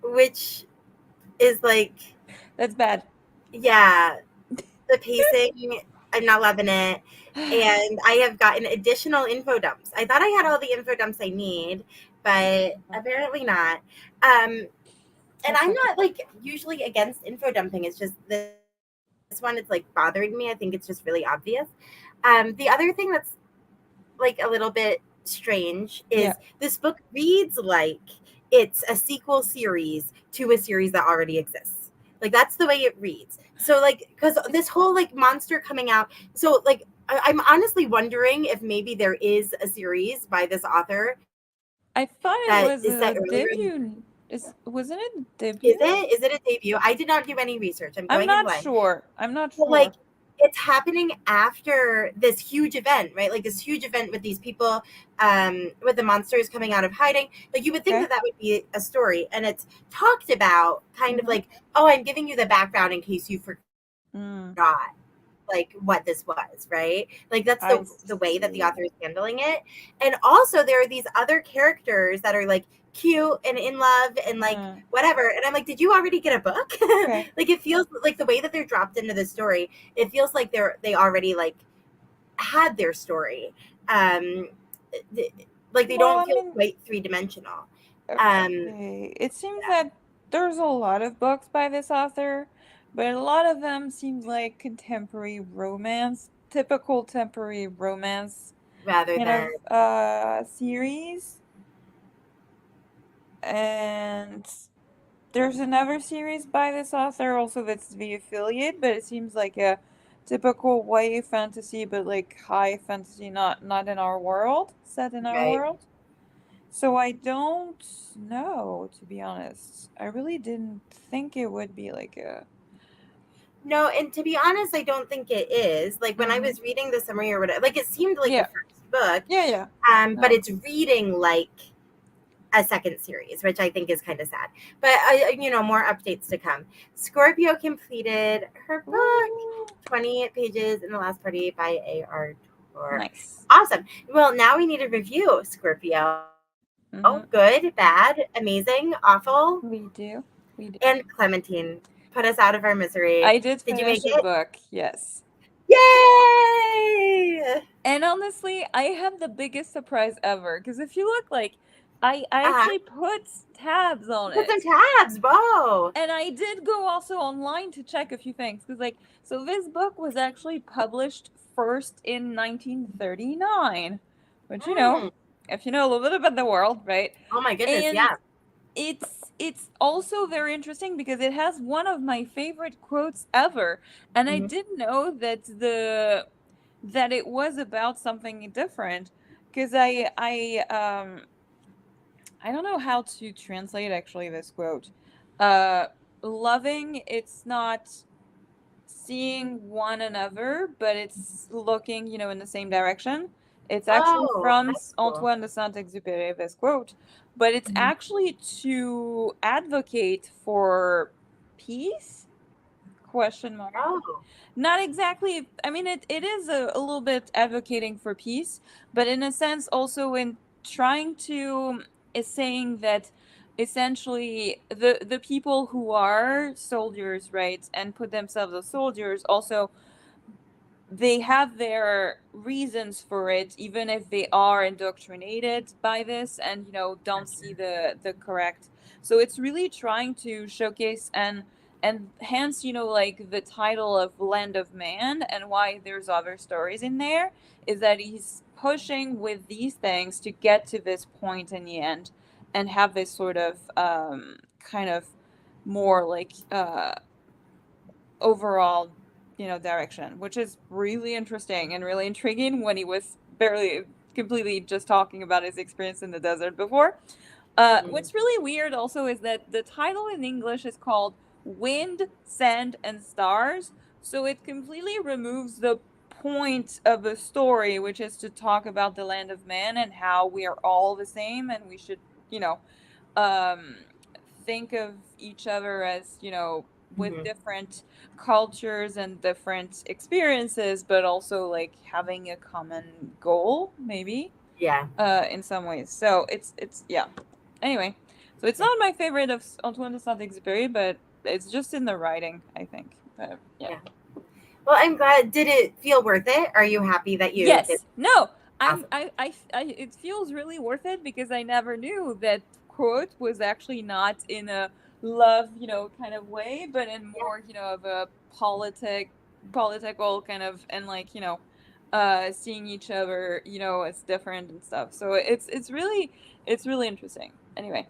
which is like, That's bad. yeah, the pacing, I'm not loving it. And I have gotten additional info dumps. I thought I had all the info dumps I need, but apparently not. And That's I'm okay. not like usually against info dumping. It's just this one, it's like bothering me. I think it's just really obvious. The other thing that's like a little bit strange is Yeah. this book reads like it's a sequel series to a series that already exists. Like that's the way it reads. So like because this whole like monster coming out. So like I'm honestly wondering if maybe there is a series by this author I thought that it is was set a earlier in. debut. Wasn't it a Is debut? it? Is it a debut? I did not do any research. I'm I'm going in not blind. sure. I'm not So like sure. it's happening after this huge event, right? Like this huge event with these people, with the monsters coming out of hiding. Like you would think Okay. that that would be a story, and it's talked about kind of Mm-hmm. like, oh, I'm giving you the background in case you forgot Mm, like what this was, right? Like that's the I way that the author is see. handling it. And also there are these other characters that are like cute and in love and like Mm, whatever. And I'm like, did you already get a book? okay. Like it feels like the way that they're dropped into the story, it feels like they already like had their story. Um like they Well, don't I feel mean, quite three-dimensional. Um okay. It seems that there's a lot of books by this author, but a lot of them seems like contemporary romance, typical temporary romance Rather kind than of series. And there's another series by this author also that's the affiliate, but it seems like a typical YA fantasy, but like high fantasy, not in our world, set in our right. world. So I don't know, to be honest. I really didn't think it would be like a. No, and to be honest, I don't think it is. Like when I Mm-hmm. was reading the summary or whatever, like it seemed like the Yeah, first book, yeah. but No, it's reading like a second series, which I think is kind of sad. But more updates to come. Scorpio completed her book, ooh, 28 pages in the last party by A.R. Tour. nice. Awesome. Well, now we need a review, Scorpio. Good, Mm-hmm. bad, amazing, awful, We do, we and do. Clementine. Put us out of our misery. I did Did you make finish the it? book, yes. Yay! And honestly, I had the biggest surprise ever because if you look like I Uh-huh. actually put tabs on Put some it. tabs. Whoa. And I did go also online to check a few things because like so this book was actually published first in 1939, which Mm. if you know a little bit about the world, right? Oh my goodness, And yeah. it's also very interesting because it has one of my favorite quotes ever, and I Hmm. didn't know that it was about something different because I don't know how to translate actually this quote. Uh, Loving, it's not seeing one another, but it's looking, in the same direction. It's actually Oh, from that's cool. Antoine de Saint-Exupéry, this quote, but it's Hmm. actually to advocate for peace? Question mark. Oh, Not exactly. I mean, it is a little bit advocating for peace, but in a sense, also in trying to is saying that essentially the people who are soldiers, right, and put themselves as soldiers, also they have their reasons for it, even if they are indoctrinated by this and don't see the correct. So it's really trying to showcase, and hence like the title of Land of Man, and why there's other stories in there, is that he's pushing with these things to get to this point in the end, and have this sort of kind of more like overall direction, which is really interesting and really intriguing when he was barely completely just talking about his experience in the desert before. Mhm. What's really weird also is that the title in English is called Wind, Sand, and Stars, so it completely removes the point of the story, which is to talk about the land of man and how we are all the same, and we should, you know, um, think of each other as, with Mhm. different cultures and different experiences, but also like having a common goal, maybe, Yeah. in some ways. So it's yeah. Anyway, so it's Yeah. not my favorite of Antoine de Saint-Exupéry, but it's just in the writing, I think. But yeah. Yeah. Well, I'm glad. Did it feel worth it? Are you happy that you did? Yes. No. I'm. Awesome. I. It feels really worth it because I never knew that quote was actually not in a love, kind of way, but in Yeah. more, of a political kind of, and like, seeing each other, as different and stuff. So it's really interesting. Anyway,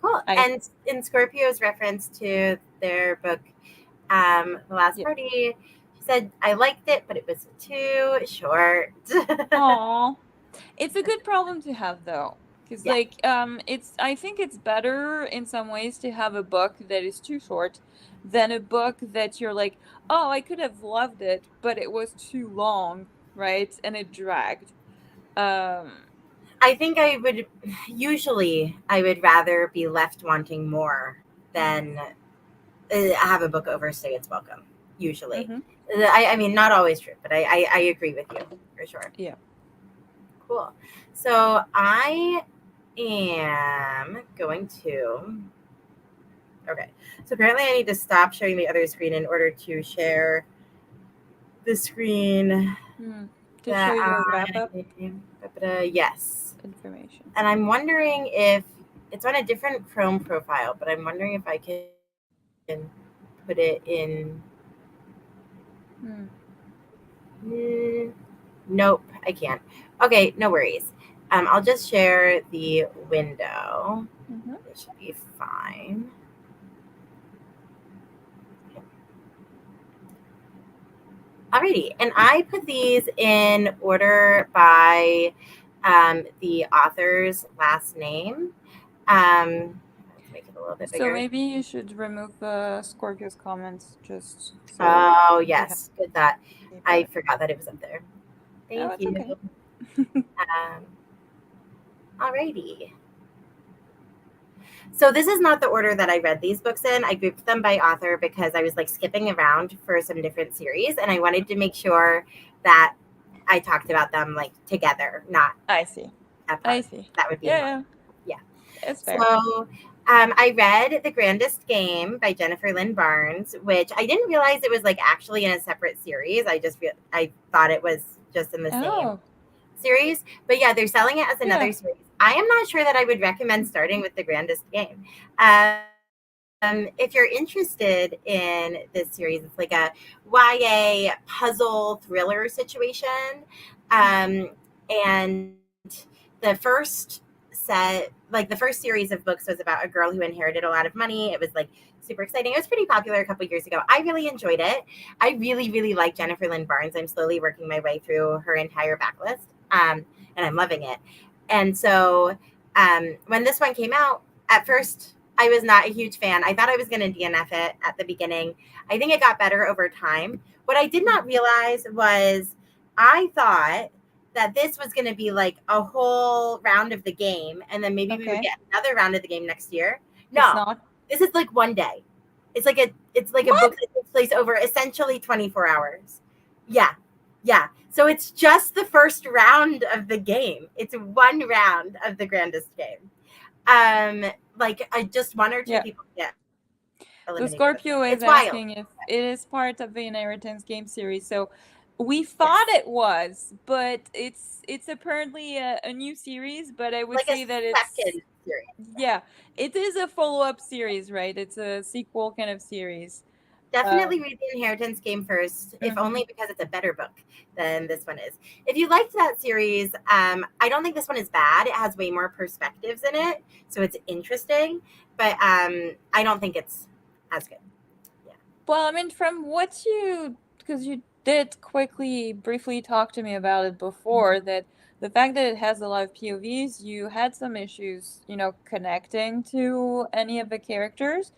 Cool. I And in Scorpio's reference to their book, The Last yeah. Party, she said, I liked it, but it was too short. Aw. It's a good problem to have though. Because Yeah. like it's I think it's better in some ways to have a book that is too short than a book that you're like, "Oh, I could have loved it, but it was too long," right? And it dragged. Um I think I would rather be left wanting more mm, than have a book overstay its welcome. Usually. mhm. I mean, not always true, but I agree with you for sure. Yeah. Cool. So I am going to. Okay. So apparently I need to stop sharing the other screen in order to share the screen Mm. To show that your wrap up I. Yes. information. And I'm wondering if it's on a different Chrome profile, but I'm wondering if I can put it in. Mm. Mm, nope, I can't. Okay, no worries. I'll just share the window. Mhm. It should be fine. Alrighty, and I put these in order by the author's last name. Let's make it a little bit So bigger. maybe you should remove Scorpio's comments just so Oh, we have yes, good thought. to see I better. forgot that it was up there. Oh, Thank it's you. okay. Um, Alrighty. So this is not the order that I read these books in. I grouped them by author because I was like skipping around for some different series, and I wanted to make sure that I talked about them like together, not I see. I apart. see. That would be Yeah, annoying. yeah. Yeah. It's fair. So I read The Grandest Game by Jennifer Lynn Barnes, which I didn't realize it was like actually in a separate series. I thought it was just in the same Oh, series. But yeah, they're selling it as yeah. another series. I am not sure that I would recommend starting with The Grandest Game. If you're interested in this series, it's like a YA puzzle thriller situation. Um, and the first the first series of books was about a girl who inherited a lot of money. It was like super exciting. It was pretty popular a couple years ago. I really enjoyed it. I really, really like Jennifer Lynn Barnes. I'm slowly working my way through her entire backlist, and I'm loving it. And so when this one came out, at first I was not a huge fan. I thought I was going to DNF it at the beginning. I think it got better over time. What I did Mm. not realize was I thought that this was going to be like a whole round of the game, and then maybe we would Okay. get another round of the game next year. It's No, not. this is like one day. It's like a What? book that takes place over essentially 24 hours. Yeah. Yeah. So it's just the first round of the game. It's one round of the grandest game. Like I just one or two Yeah. people get The eliminated. Scorpio It's is wild. asking if it is part of the Inheritance game series. So We thought Yes. it was, but it's apparently a new series, but I would Like a say that it's second series. yeah, it is a follow-up series, right? It's a sequel kind of series. Definitely Um, read the Inheritance Game first, if mhm. only because it's a better book than this one is. If you liked that series, I don't think this one is bad. It has way more perspectives in it, so it's interesting. But I don't think it's as good. Yeah. Well, I mean, from what you, because you did quickly, briefly talk to me about it before, that the fact that it has a lot of POVs, you had some issues, connecting to any of the characters.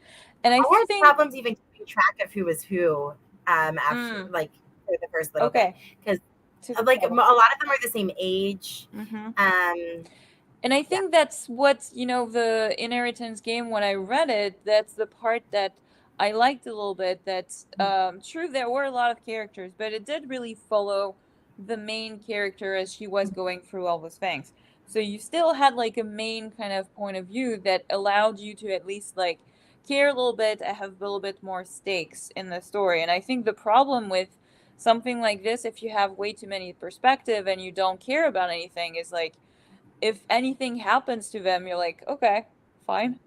And I I had think, problems even keeping track of who was who after mm, like for the first little bit okay, because took a like a while. lot of them are the same age. Hmm. Um, And I yeah. think that's what, the Inheritance Game, when I read it, that's the part that I liked a little bit. That's true, there were a lot of characters, but it did really follow the main character as she was going through all those things. So you still had like a main kind of point of view that allowed you to at least like care a little bit, have a little bit more stakes in the story. And I think the problem with something like this, if you have way too many perspective and you don't care about anything, is like if anything happens to them, you're like, okay, fine.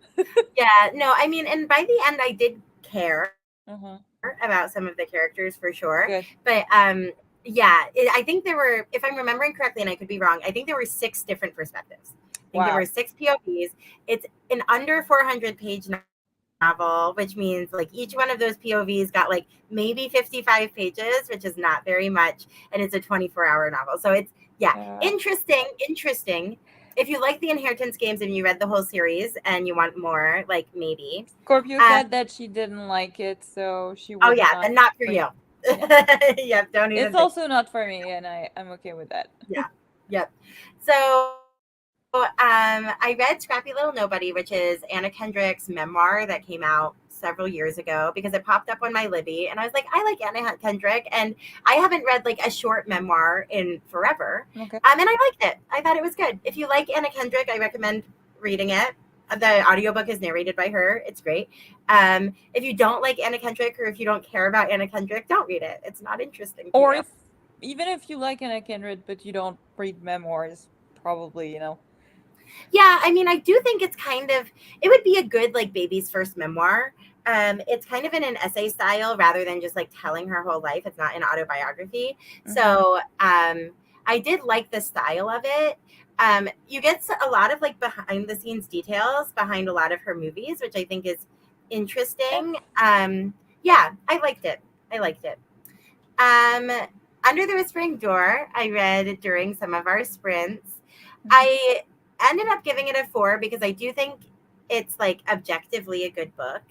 Yeah, no, I mean, and by the end, I did care Uh-huh. about some of the characters for sure. Good. But yeah, I think there were, if I'm remembering correctly, and I could be wrong, I think there were six different perspectives. I think there were Wow. six POVs. It's an under 400-page novel, which means like each one of those POVs got like maybe 55 pages, which is not very much, and it's a 24-hour novel. So it's yeah, Uh, interesting. If you like the Inheritance Games and you read the whole series and you want more, like maybe. Scorpio Um, said that she didn't like it, so she oh would yeah, not then not for read. you. Yeah. Yep, don't It's even think. also not for me, and I'm okay with that. Yeah, yep. So I read Scrappy Little Nobody, which is Anna Kendrick's memoir that came out several years ago because it popped up on my Libby, and I was like, I like Anna Kendrick, and I haven't read like a short memoir in forever, Okay. and I liked it. I thought it was good. If you like Anna Kendrick, I recommend reading it. The audiobook is narrated by her. It's great. If you don't like Anna Kendrick or if you don't care about Anna Kendrick, don't read it. It's not interesting to Or you. if even if you like Anna Kindred but you don't read memoirs, probably, Yeah, I mean, I do think it's kind of it would be a good like baby's first memoir. It's kind of in an essay style rather than just like telling her whole life. It's not an autobiography. Hmm. So I did like the style of it. You get a lot of like behind the scenes details behind a lot of her movies, which I think is Yeah. interesting. Yeah, I liked it. I liked it. Um, Under the Whispering Door, I read during some of our sprints. Hmm. I ended up giving it a 4 because I do think it's like objectively a good book.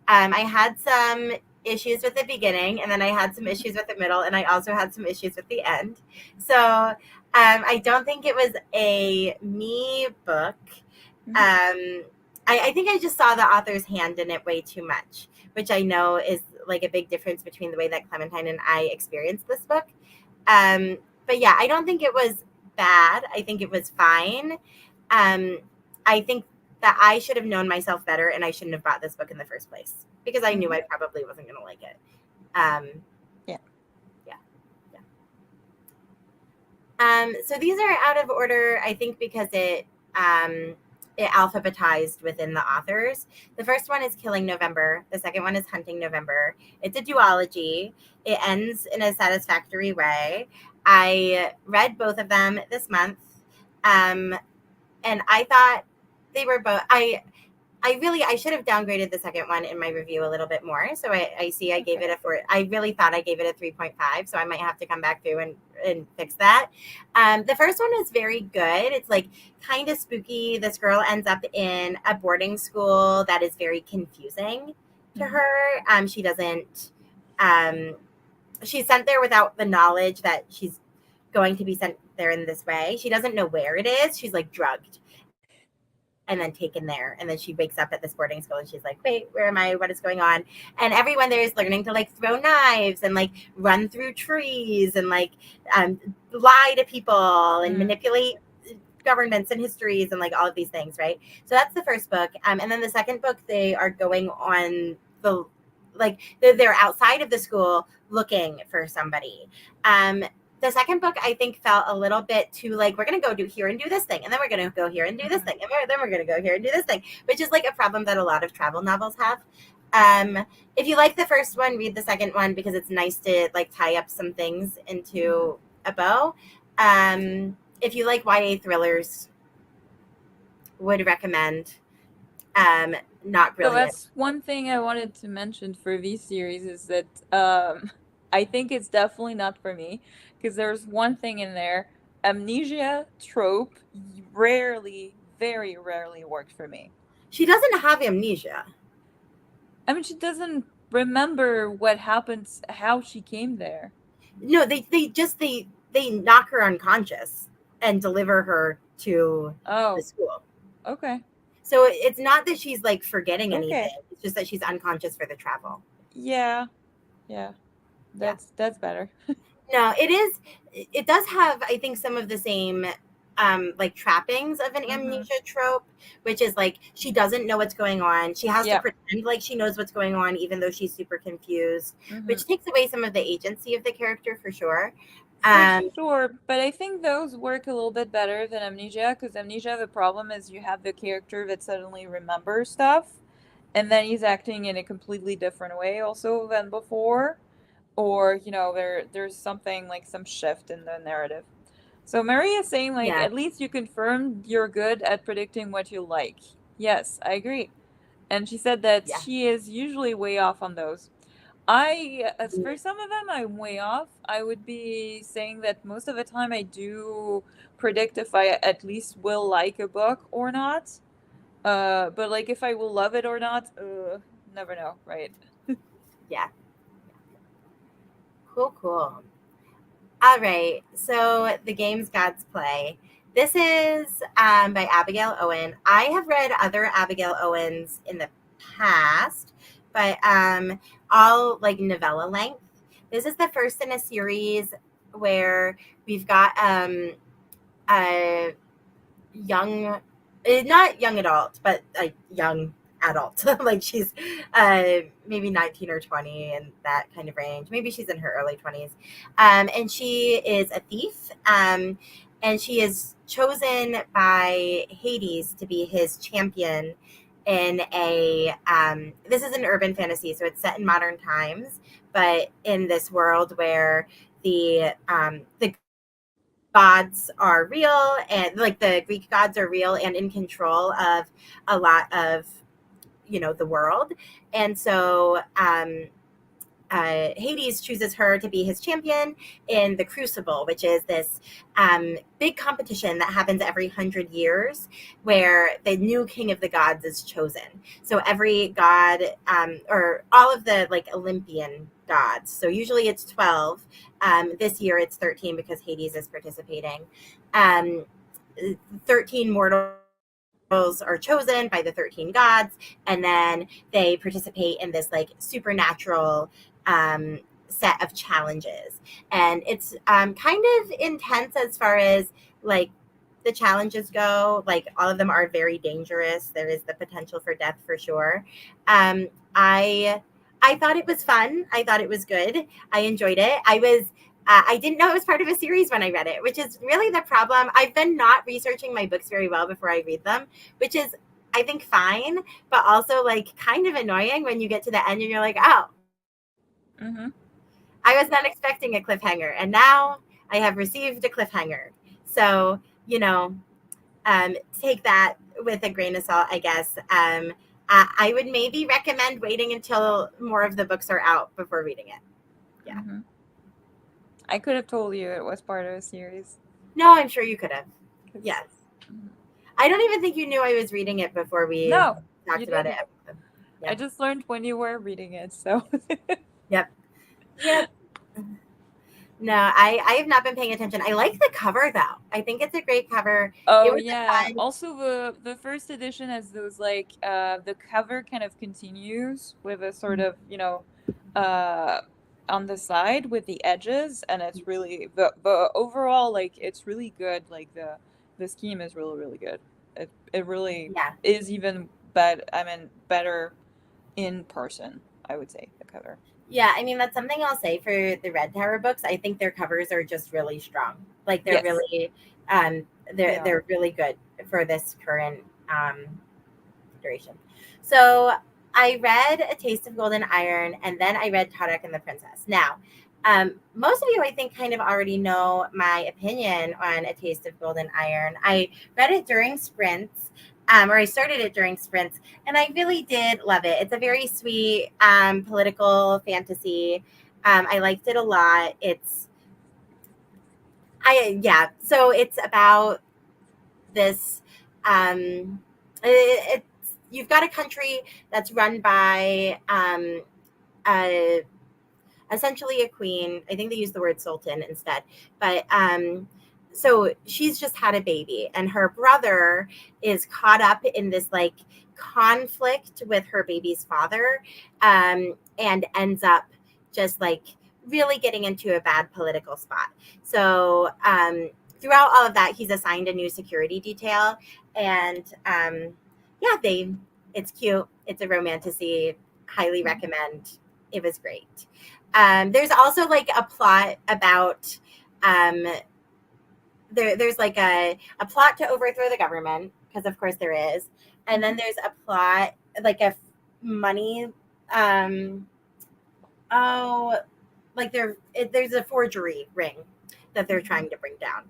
I had some issues with the beginning, and then I had some issues with the middle, and I also had some issues with the end. So I don't think it was a me book. Hmm. I think I just saw the author's hand in it way too much, which I know is like a big difference between the way that Clementine and I experienced this book. Um, but yeah, I don't think it was bad. I think it was fine. Um, I think that I should have known myself better and I shouldn't have bought this book in the first place because I knew Hmm. I probably wasn't going to like it. Um, Yeah. yeah, yeah. So these are out of order, I think, because it alphabetized within the authors. The first one is Killing November. The second one is Hunting November. It's a duology. It ends in a satisfactory way. I read both of them this month, um, and I thought they were both. I should have downgraded the second one in my review a little bit more. So I see I gave Okay. it a 4. I really thought I gave it a 3.5. So I might have to come back through and fix that. The first one is very good. It's like kind of spooky. This girl ends up in a boarding school that is very confusing to Hmm. her. She doesn't, um, she's sent there without the knowledge that she's going to be sent there in this way. She doesn't know where it is. She's like drugged and then taken there. And then she wakes up at this boarding school and she's like, wait, where am I? What is going on? And everyone there is learning to like throw knives and like run through trees and like lie to people and Mm. manipulate governments and histories and like all of these things, right? So that's the first book. And then the second book, they are going on the like they're outside of the school looking for somebody. The second book I think felt a little bit too like, we're gonna go do here and do this thing, and then we're gonna go here and do this thing, and then we're gonna go here and do this thing, which is like a problem that a lot of travel novels have. If you like the first one, read the second one because it's nice to like tie up some things into a bow. If you like YA thrillers, would recommend. Not So brilliant. that's one thing I wanted to mention for this series is that I think it's definitely not for me because there's one thing in there, amnesia trope rarely, very rarely worked for me. She doesn't have amnesia. I mean, she doesn't remember what happened, how she came there. No, they knock her unconscious and deliver her to the Oh, school. okay. So it's not that she's like forgetting Okay. anything. It's just that she's unconscious for the travel. Yeah. Yeah. Yeah. That's better. No, it is. It does have, I think, some of the same like trappings of an Mm-hmm. amnesia trope, which is like she doesn't know what's going on. She has to Yeah. pretend like she knows what's going on, even though she's super confused, Mm-hmm. which takes away some of the agency of the character for sure. For Um, sure, but I think those work a little bit better than Amnesia, because Amnesia, the problem is you have the character that suddenly remembers stuff, and then he's acting in a completely different way also than before, or there's something like some shift in the narrative. So Mary is saying like yeah, at least you confirmed you're good at predicting what you like. Yes, I agree. And she said that yeah. she is usually way off on those. As for some of them, I'm way off. I would be saying that most of the time I do predict if I at least will like a book or not. But like if I will love it or not, never know, right? Yeah. Cool, cool. All right. So the games gods play. This is by Abigail Owen. I have read other Abigail Owens in the past, but all like novella length. This is the first in a series where we've got a young, not young adult, but like young adult. Like she's maybe 19 or 20 in that kind of range. Maybe she's in her early 20s. And she is a thief. And she is chosen by Hades to be his champion in this is an urban fantasy, so it's set in modern times, but in this world where the gods are real, and like the Greek gods are real and in control of a lot of the world. And so Hades chooses her to be his champion in the Crucible, which is this big competition that happens every 100 years, where the new king of the gods is chosen. So every god, or all of the like Olympian gods. So usually it's 12. This year it's 13 because Hades is participating. Um, 13 mortals are chosen by the 13 gods, and then they participate in this like supernatural set of challenges. And it's kind of intense as far as like the challenges go. Like all of them are very dangerous. There is the potential for death for sure. um, i I thought it was fun. I thought it was good. I enjoyed it. I didn't know it was part of a series when I read it, which is really the problem. I've been not researching my books very well before I read them, which is, I think, fine, but also like kind of annoying when you get to the end and you're like, oh, Mm-hmm. I was not expecting a cliffhanger, and now I have received a cliffhanger. So, take that with a grain of salt, I guess. I would maybe recommend waiting until more of the books are out before reading it. Yeah. Mm-hmm. I could have told you it was part of a series. No, I'm sure you could have. 'Cause, Yes. mhm. I don't even think you knew I was reading it before we No, you talked about it. didn't. I Yep. just learned when you were reading it, so. Yep. Yep. No, I have not been paying attention. I like the cover though. I think it's a great cover. It Oh was a yeah. fun. Also the first edition has those like the cover kind of continues with a sort of, uh on the side with the edges, and it's really the overall like it's really good. Like the scheme is really really good. It really Yeah. is even better in person, I would say, the cover. Yeah, I mean that's something I'll say for the Red Tower books. I think their covers are just really strong. Like they're Yes, really they are. they're really good for this current duration. So I read A Taste of Golden Iron and then I read Tarak and the Princess. Now, most of you I think kind of already know my opinion on A Taste of Golden Iron. I read it during sprints. Or I started it during sprints, and I really did love it. It's a very sweet political fantasy. I liked it a lot. So it's about this. It's you've got a country that's run by a essentially a queen. I think they use the word sultan instead. But so she's just had a baby, and her brother is caught up in this like conflict with her baby's father, and ends up just like really getting into a bad political spot. So throughout all of that, he's assigned a new security detail, and yeah, it's cute. It's a romantasy. Highly recommend. It was great. There's also like a plot about um, there's like a plot to overthrow the government, because of course there is, and then there's a plot like a money um, oh like there's a forgery ring that they're trying to bring down.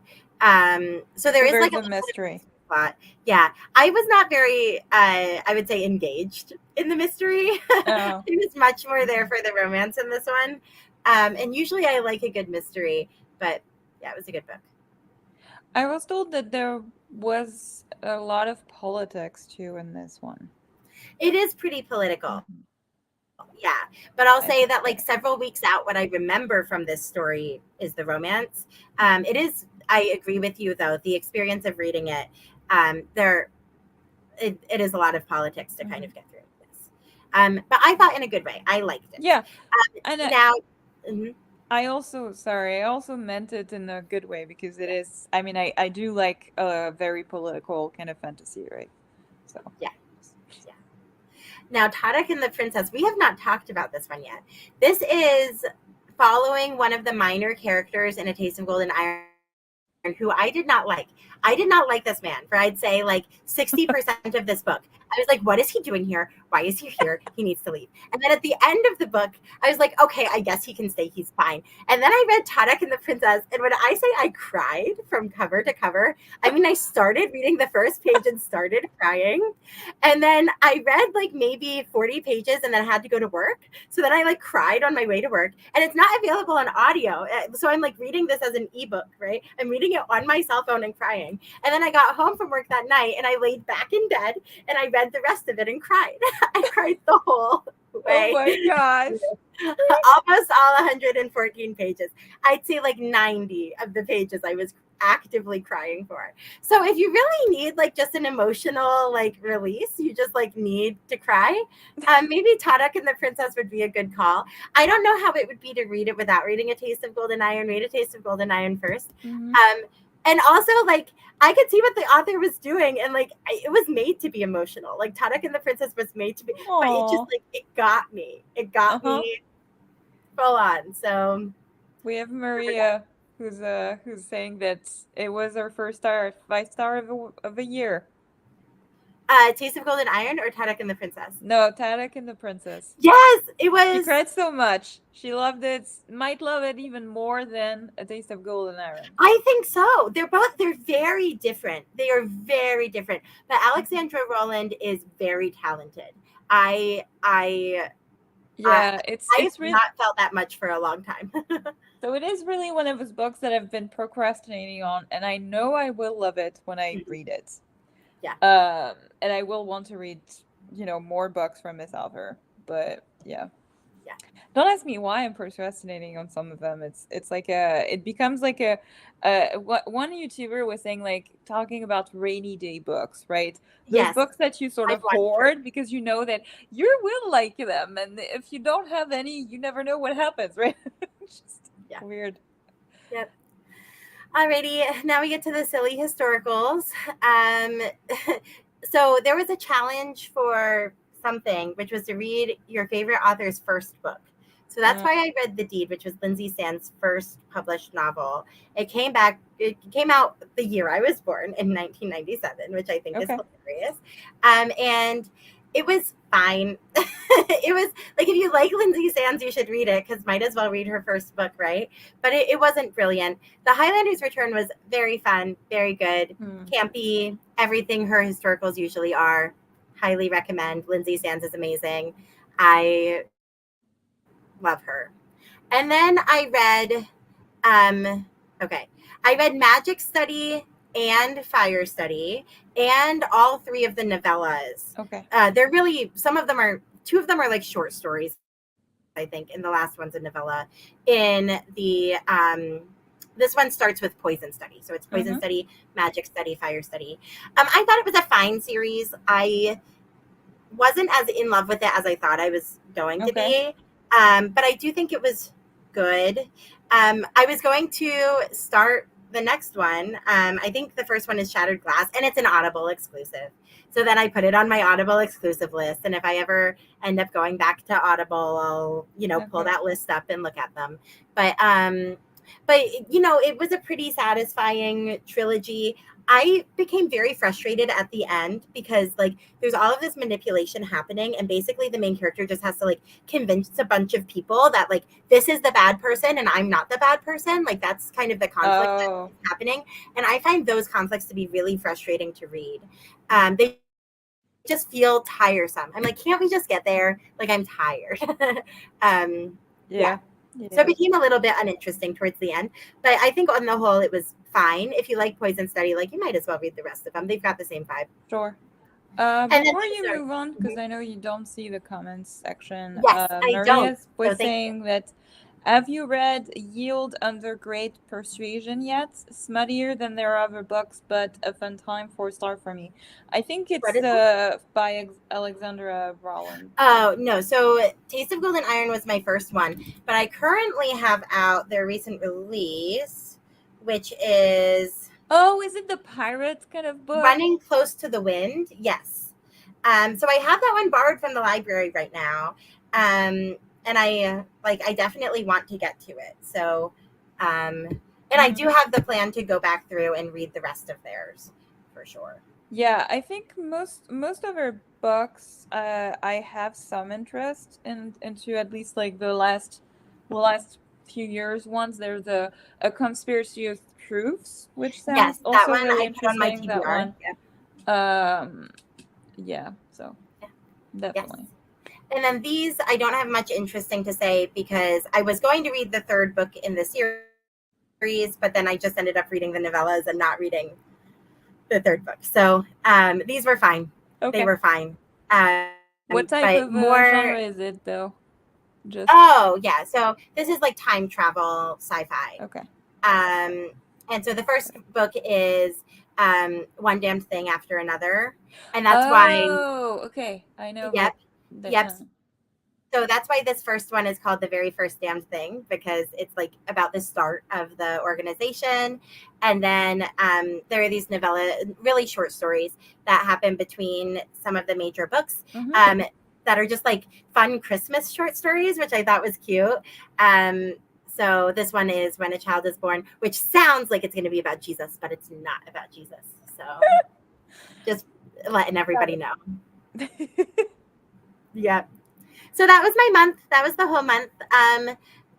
So there So is like there's a a little bit mystery. of plot. Yeah, I was not very I would say engaged in the mystery. I Oh. was much more there for the romance in this one. And usually I like a good mystery, but yeah, it was a good book. I was told that there was a lot of politics too in this one. It is pretty political. Mhm. Yeah. But I'll say that I like think several so. weeks out, what I remember from this story is the romance. It is, I agree with you though, the experience of reading it, there, it is a lot of politics to kind Mhm. of get through this. But I thought in a good way. I liked it. Yeah, and Now, mhm. I also, sorry, I also meant it in a good way because it is, I mean, I do like a very political kind of fantasy, right? So, Yeah, yeah. Now, Tarak and the Princess, we have not talked about this one yet. This is following one of the minor characters in A Taste of Gold and Iron who I did not like. I did not like this man for I'd say like 60% of this book. I was like, what is he doing here? Why is he here? He needs to leave. And then at the end of the book, I was like, okay, I guess he can stay. He's fine. And then I read Tarak and the Princess. And when I say I cried from cover to cover, I mean, I started reading the first page and started crying. And then I read like maybe 40 pages and then I had to go to work. So then I like cried on my way to work, and it's not available on audio. So I'm like reading this as an ebook, right? I'm reading it on my cell phone and crying. And then I got home from work that night and I laid back in bed and I read the rest of it and cried. I cried the whole oh way. my gosh. Almost all 114 pages. I'd say like 90 of the pages I was actively crying for. So if you really need like just an emotional like release, you just like need to cry. Maybe Tarak and the Princess would be a good call. I don't know how it would be to read it without reading A Taste of Golden Iron. Read A Taste of Golden Iron first. Hmm. And also like I could see what the author was doing, and like it was made to be emotional. Like Tarak and the Princess was made to be, but it just Oh, like it got me. It got uh-huh. me full on. So We have there we go. Maria who's saying that it was her first star, 5 star of a year. Taste of Golden Iron or Tarak and the Princess? No, Tarek and the Princess. Yes, it She was. cried so much. She loved it, might love it even more than A Taste of Gold and Iron. I think so. They're very different. They are very different. But Mhm. Alexandra Roland is very talented. I I I Yeah, I have it's really, not felt that much for a long time. so it is really one of his books that I've been procrastinating on, and I know I will love it when I read it. Yeah. And I will want to read, more books from Miss Alver. But yeah. Yeah. Don't ask me why I'm procrastinating on some of them. It's like it becomes like what one YouTuber was saying, like talking about rainy day books, right? Those Yes. books that you sort I've of watched her. hoard because you know that you will like them, and if you don't have any, you never know what happens, right? It's just Yeah. weird. Yep. Alrighty, now we get to the silly historicals. Um, so there was a challenge for something, which was to read your favorite author's first book. So that's why I read The Deed, which was Lindsay Sand's first published novel. It came out the year I was born in 1997, which I think is Okay. hilarious. And it was fine. It was like, if you like Lindsay Sands, you should read it, because might as well read her first book, right? But it wasn't brilliant. The Highlander's Return was very fun, very good, campy, everything her historicals usually are. Highly recommend. Lindsay Sands is amazing. I love her. And then I read Magic Study and Fire Study and all three of the novellas. Okay. They're really, two of them are like short stories, I think, and the last one's a novella. This one starts with Poison Study. So it's Poison Study, Magic Study, Fire Study. I thought it was a fine series. I wasn't as in love with it as I thought I was going to be. But I do think it was good. I was going to start the next one. I think the first one is Shattered Glass, and it's an Audible exclusive. So then I put it on my Audible exclusive list. And if I ever end up going back to Audible, I'll, pull that list up and look at them. But it was a pretty satisfying trilogy. I became very frustrated at the end because, like, there's all of this manipulation happening, and basically the main character just has to, like, convince a bunch of people that, like, this is the bad person and I'm not the bad person. Like, that's kind of the conflict that's happening. And I find those conflicts to be really frustrating to read. They just feel tiresome. I'm like, can't we just get there? Like, I'm tired. Yeah. So it became a little bit uninteresting towards the end, but I think on the whole it was fine. If you like Poison Study, like, you might as well read the rest of them. They've got the same vibe. Sure. Before you move on, because I know you don't see the comments section. Yes, I don't. Was saying that, have you read Yield Under Great Persuasion yet? Smuttier than their other books, but a fun time. 4-star for me. I think it's by Alexandra Rowland. Oh, no. So Taste of Golden Iron was my first one, but I currently have out their recent release, which is... Oh, is it the pirate kind of book? Running Close to the Wind. Yes. So I have that one borrowed from the library right now. And I definitely want to get to it. So, and I do have the plan to go back through and read the rest of theirs for sure. Yeah, I think most of her books, I have some interest into, at least like the last few years ones. There's a Conspiracy of Truths, which sounds also really interesting. That one. Yeah. So definitely. Yes. And then these, I don't have much interesting to say because I was going to read the third book in the series, but then I just ended up reading the novellas and not reading the third book. So these were fine. Okay. They were fine. What type of genre is it, though? Yeah. So this is like time travel sci-fi. Okay. And so the first book is One Damned Thing After Another, and that's why. Oh, okay. I know. Yep. So that's why this first one is called The Very First Damned Thing, because it's like about the start of the organization. And then there are these really short stories that happen between some of the major books that are just like fun Christmas short stories, which I thought was cute. So this one is When a Child is Born, which sounds like it's going to be about Jesus, but it's not about Jesus. So just letting everybody know. Yeah. So that was my month. That was the whole month.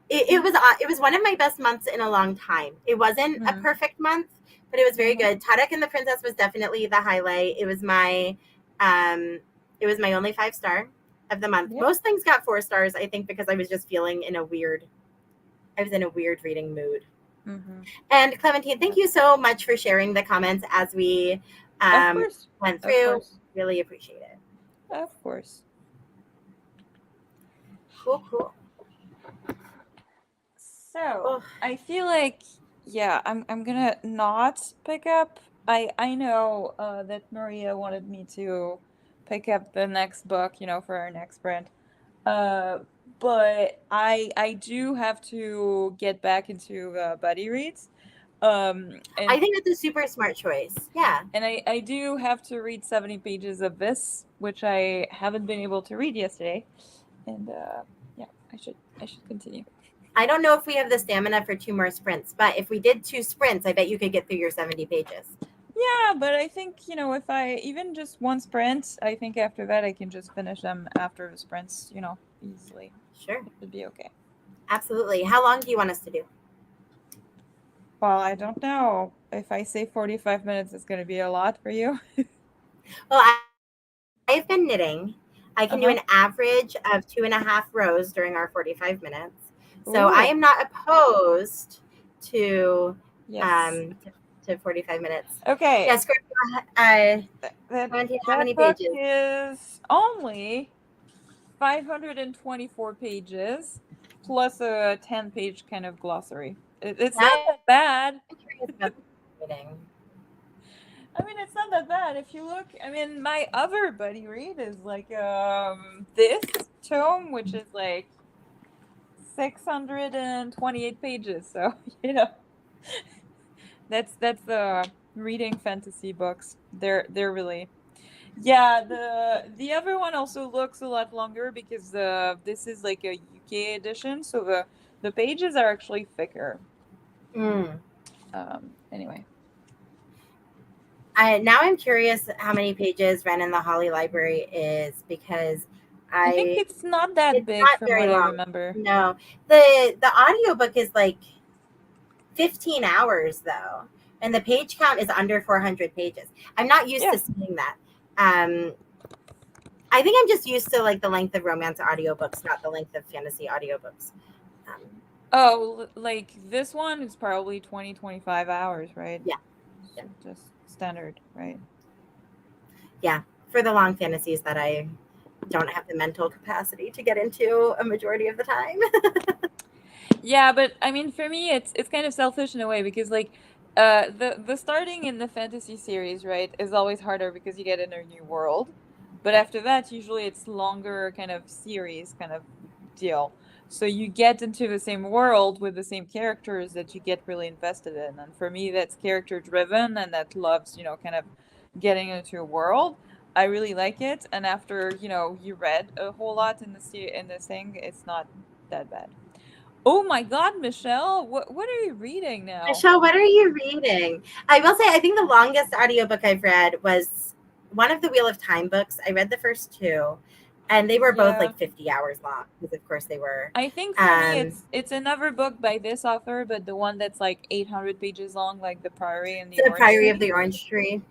It was one of my best months in a long time. It wasn't a perfect month, but it was very good. Tadek and the Princess was definitely the highlight. It was my only 5-star of the month. Yep. Most things got 4 stars, I think, because I was just feeling in a weird reading mood. And Clementine, thank you so much for sharing the comments as we went through. Really appreciate it. Of course. Cool. So I feel like, I'm gonna not pick up. I know that Maria wanted me to pick up the next book, for our next sprint. But I do have to get back into buddy reads. And I think it's a super smart choice. Yeah. and I do have to read 70 pages of this, which I haven't been able to read yesterday. And yeah, I should continue. I don't know if we have the stamina for 2 more sprints, but if we did 2 sprints, I bet you could get through your 70 pages. Yeah, but I think, if I even just one sprint, I think after that I can just finish them after the sprints, easily. Sure. It would be okay. Absolutely. How long do you want us to do? Well, I don't know. If I say 45 minutes, it's going to be a lot for you. Well, I've been knitting. I can do Uh-huh. an average of 2.5 rows during our 45 minutes. So I Ooh, am not opposed to yes. um to 45 minutes. Okay. Yeah, Scorpio, uh, That Clementine, how that many book pages? is only 524 pages plus a 10-page kind of glossary. It's Now not that bad. I'm curious about the reading. I mean, it's not that bad if you look. I mean, my other buddy read is like this tome, which is like 628 pages. So that's the reading fantasy books. They're really. Yeah, the other one also looks a lot longer because this is like a UK edition, so the pages are actually thicker. Mm. Anyway, Now I'm curious how many pages Ren in the Holly Library is because I think I it's not that it's big not from very what I long. remember. No. The audiobook is like 15 hours though, and the page count is under 400 pages. I'm not used Yeah. to seeing that. um I think I'm just used to like the length of romance audiobooks, not the length of fantasy audiobooks. um Oh, like this one is probably 20-25 hours, right? yeah, yeah, So just standard, right? yeah, for the long fantasies that I don't have the mental capacity to get into a majority of the time. Yeah, but I mean, for me, it's kind of selfish in a way because like, the starting in the fantasy series, right, is always harder because you get in a new world, but Right. after that, usually it's longer kind of series kind of deal. So you get into the same world with the same characters that you get really invested in, and for me, that's character driven and that loves, kind of getting into a world. I really like it, and after you read a whole lot in the thing, it's not that bad. Oh my God, Michelle, what are you reading now? Michelle, what are you reading? I will say, I think the longest audiobook I've read was one of the Wheel of Time books. I read the first 2, and they were both Yeah. like 50 hours long, because of course they were. I think for me Um, it's another book by this author, but the one that's like 800 pages long, like The Priory and the the Orange Priory of Tree. the Orange Tree.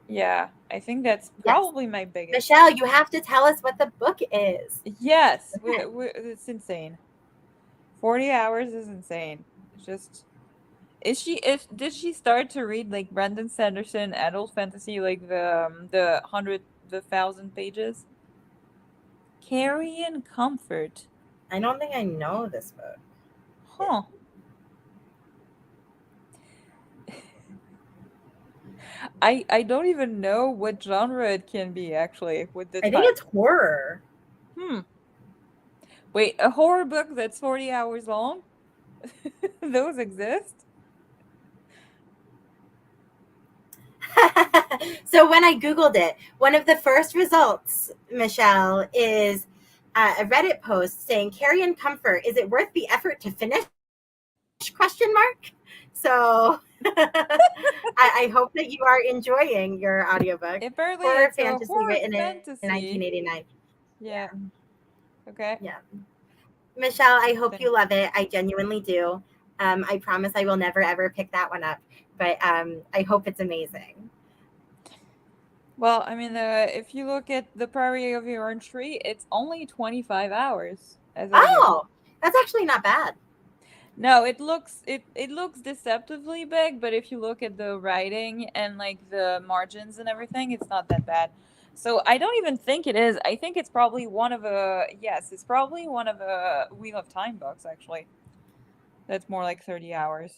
Yeah, I think that's Yes. probably my biggest. Michelle, you have to tell us what the book is. Yes, Okay. it's insane. 40 hours is insane. It's just if did she start to read like Brandon Sanderson adult fantasy like the 1,000 pages? Carry and Comfort. I don't think I know this book. Huh. I don't even know what genre it can be actually with the I think type. it's horror. Hmm. Wait, a horror book that's 40 hours long? Those exist? So when I Googled it, one of the first results, Michelle, is a Reddit post saying, "Carry and Comfort, is it worth the effort to finish?" Question mark. So I hope that you are enjoying your audiobook, Apparently horror it's a fantasy horror written in fantasy. 1989. Yeah. Okay. Yeah. Michelle, I hope Interesting. you love it. I genuinely do. I promise I will never ever pick that one up, but I hope it's amazing. Well, I mean, if you look at The Priory of the Orange Tree, it's only 25 hours as I read. Oh, that's actually not bad. No, it looks deceptively big, but if you look at the writing and like the margins and everything, it's not that bad. So I don't even think it is. I think it's probably one of the yes, it's probably one of the Wheel of Time books actually. That's more like 30 hours.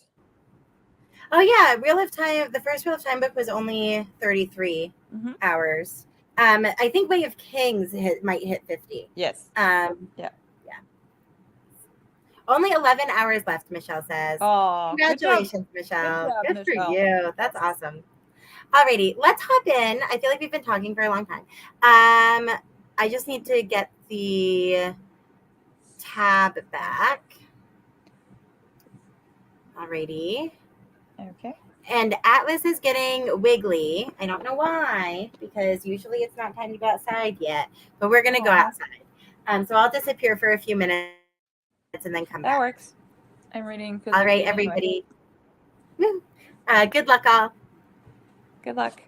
Oh yeah, Wheel of Time. The first Wheel of Time book was only 33 Mm-hmm. hours. I think Way of Kings might hit 50. Yes. Um, Yeah. yeah. Only 11 hours left, Michelle says. Oh, good job. Congratulations, Good Michelle. job, Good for Michelle. you. That's Yes. awesome. Alrighty, let's hop in. I feel like we've been talking for a long time. I just need to get the tab back. Alrighty. Okay. And Atlas is getting wiggly. I don't know why, because usually it's not time to go outside yet, but we're going to go Aw, outside. So I'll disappear for a few minutes and then come back. that works. I'm reading All right, physically anyway. everybody. Woo. Good luck, all. Good luck.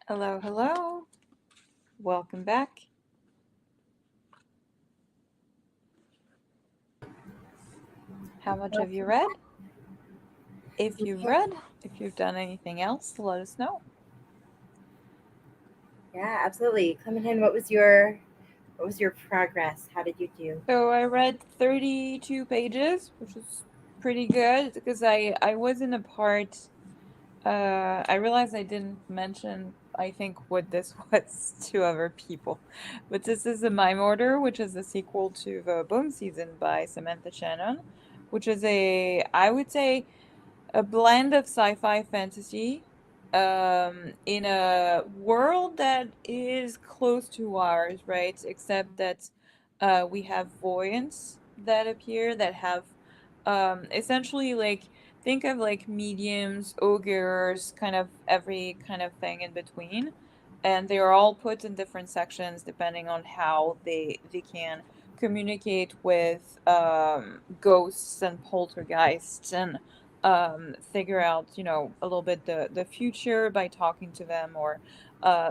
Hello, hello. Welcome back. How much have you read? If you've read, if you've done anything else, let us know. Yeah, absolutely. Clementine, what was your progress? How did you do? So I read 32 pages, which is pretty good because I was in a part. I realized I didn't mention, I think, what this was to other people. But this is the Mime Order, which is the sequel to the Bone Season by Samantha Shannon, which is I would say, a blend of sci-fi fantasy in a world that is close to ours, right? Except that we have voyants that appear that have essentially, like, think of like mediums, ogres, kind of every kind of thing in between. And they are all put in different sections depending on how they can communicate with ghosts and poltergeists and figure out, a little bit the future by talking to them, or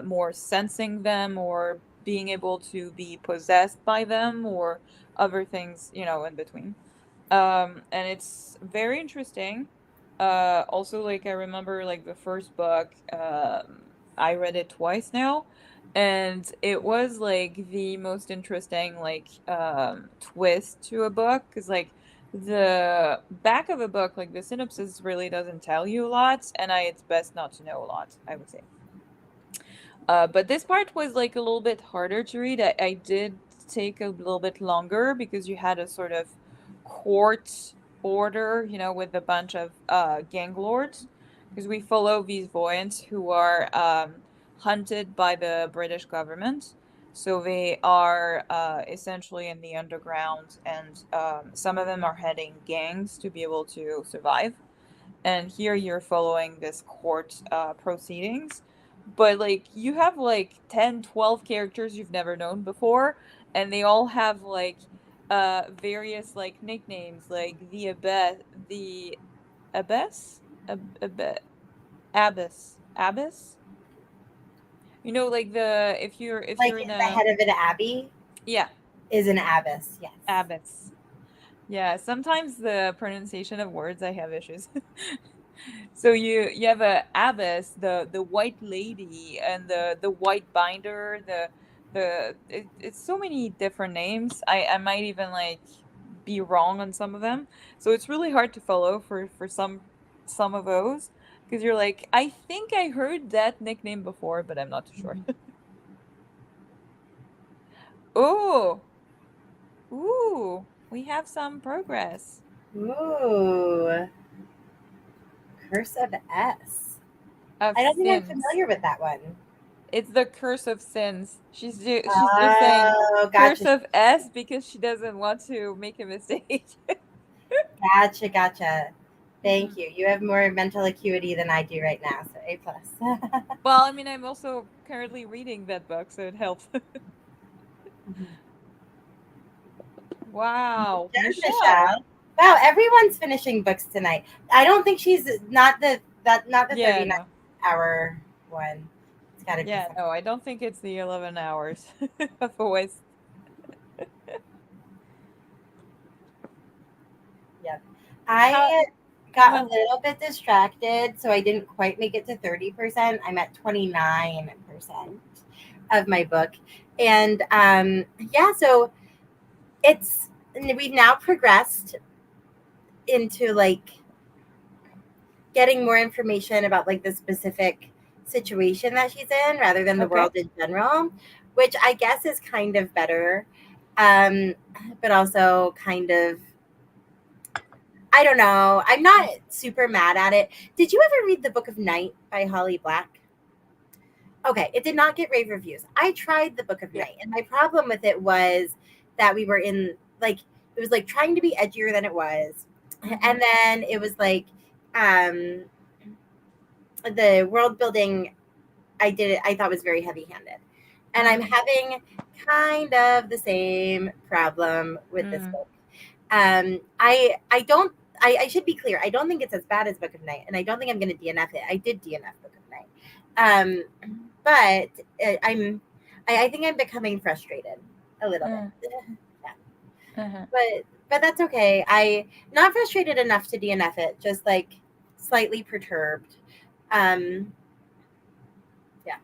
more sensing them, or being able to be possessed by them, or other things, in between. And it's very interesting. Also, like, I remember, like, the first book, I read it twice now, and it was like the most interesting, like, twist to a book, because, like, the back of a book, like, the synopsis really doesn't tell you a lot, and it's best not to know a lot, I would say. But this part was like a little bit harder to read. I did take a little bit longer because you had a sort of court order, with a bunch of gang lords. Because we follow these voyants who are hunted by the British government. So they are essentially in the underground, and some of them are heading gangs to be able to survive. And here you're following this court proceedings, but, like, you have like 10, 12 characters you've never known before, and they all have, like, various, like, nicknames, like the abbess, abbess, like, the if Like you're in the a, head of an abbey yeah, is an abbess, yes. abbess. Yeah, sometimes the pronunciation of words I have issues. So you have a abbess, the white lady, and the white binder, it's so many different names. I might even, like, be wrong on some of them. So it's really hard to follow for some of those, because you're like, I think I heard that nickname before, but I'm not too sure. Oh, ooh, we have some progress. Ooh, Curse of S. Of I don't think I'm sins. familiar with that one. It's the curse of sins. She's just saying Oh, curse gotcha, of S because she doesn't want to make a mistake. gotcha. Thank Mhm. you. You have more mental acuity than I do right now, so A plus. Well, I mean, I'm also currently reading that book, so it helps. Wow, There's Michelle. Michelle. Wow, everyone's finishing books tonight. I don't think she's not the Yeah, 39 no. hour one. It's got to be Yeah, something. no, I don't think it's the 11 hours. Otherwise, Yep. how, I got a uh-huh. little bit distracted, so I didn't quite make it to 30%. I'm at 29% of my book. And yeah, so it's we've now progressed into like getting more information about like the specific situation that she's in rather than the Okay. world in general, which I guess is kind of better. Um, but also kind of, I don't know. I'm not super mad at it. Did you ever read The Book of Night by Holly Black? Okay, it did not get rave reviews. I tried The Book of Yeah. Night, and my problem with it was that we were in like it was like trying to be edgier than it was, Mm-hmm. and then it was like um the world building I thought was very heavy handed, and I'm Mm-hmm. having kind of the same problem with this Mm. book. I don't. I should be clear. I don't think it's as bad as Book of Night, and I don't think I'm going to DNF it. I did DNF Book of Night, but I think I'm becoming frustrated a little bit. Uh, Yeah. uh-huh. But that's okay. I not frustrated enough to DNF it, just like slightly perturbed. Um, yeah.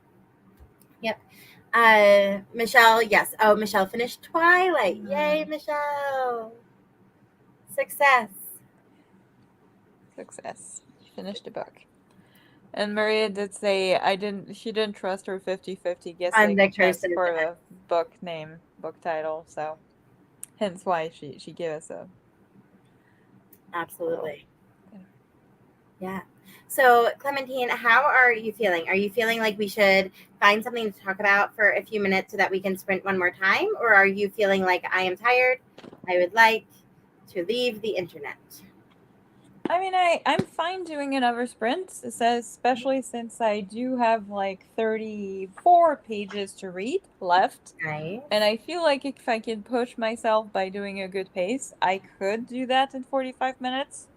Yep. Michelle, yes. Oh, Michelle finished Twilight. Yay, Mm, Michelle. Success. success. You finished the book. And Maria did say she didn't trust her 50-50 On guessing the chance curses. for the book name, book title, so hence why she gave us a little. Absolutely. Yeah. So, Clementine, how are you feeling? Are you feeling like we should find something to talk about for a few minutes so that we can sprint one more time? Or are you feeling like I am tired? I would like to leave the internet. I mean, I'm fine doing another sprint, especially since I do have like 34 pages to read left. Nice. And I feel like if I can push myself by doing a good pace, I could do that in 45 minutes.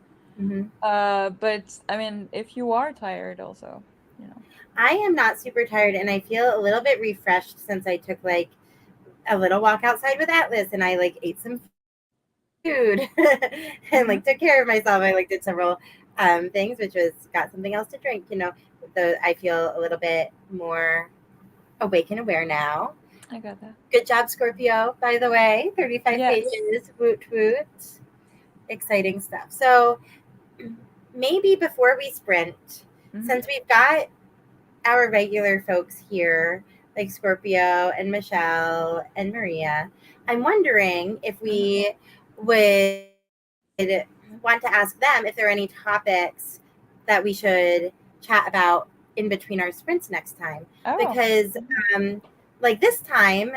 Mm-hmm. But I mean, if you are tired also, you know. I am not super tired and I feel a little bit refreshed since I took like a little walk outside with Atlas and I like ate some food and Mm-hmm. like took care of myself. I like did several things, which was got something else to drink. Though I feel a little bit more awake and aware now. I got that. Good job, Scorpio. By the way, 35 Yes. pages. Woot woot. Exciting stuff. So maybe before we sprint, Mm-hmm. since we've got our regular folks here, like Scorpio and Michelle and Maria, I'm wondering if Mm-hmm. we would want to ask them if there are any topics that we should chat about in between our sprints next time. Oh. Because, um, like this time,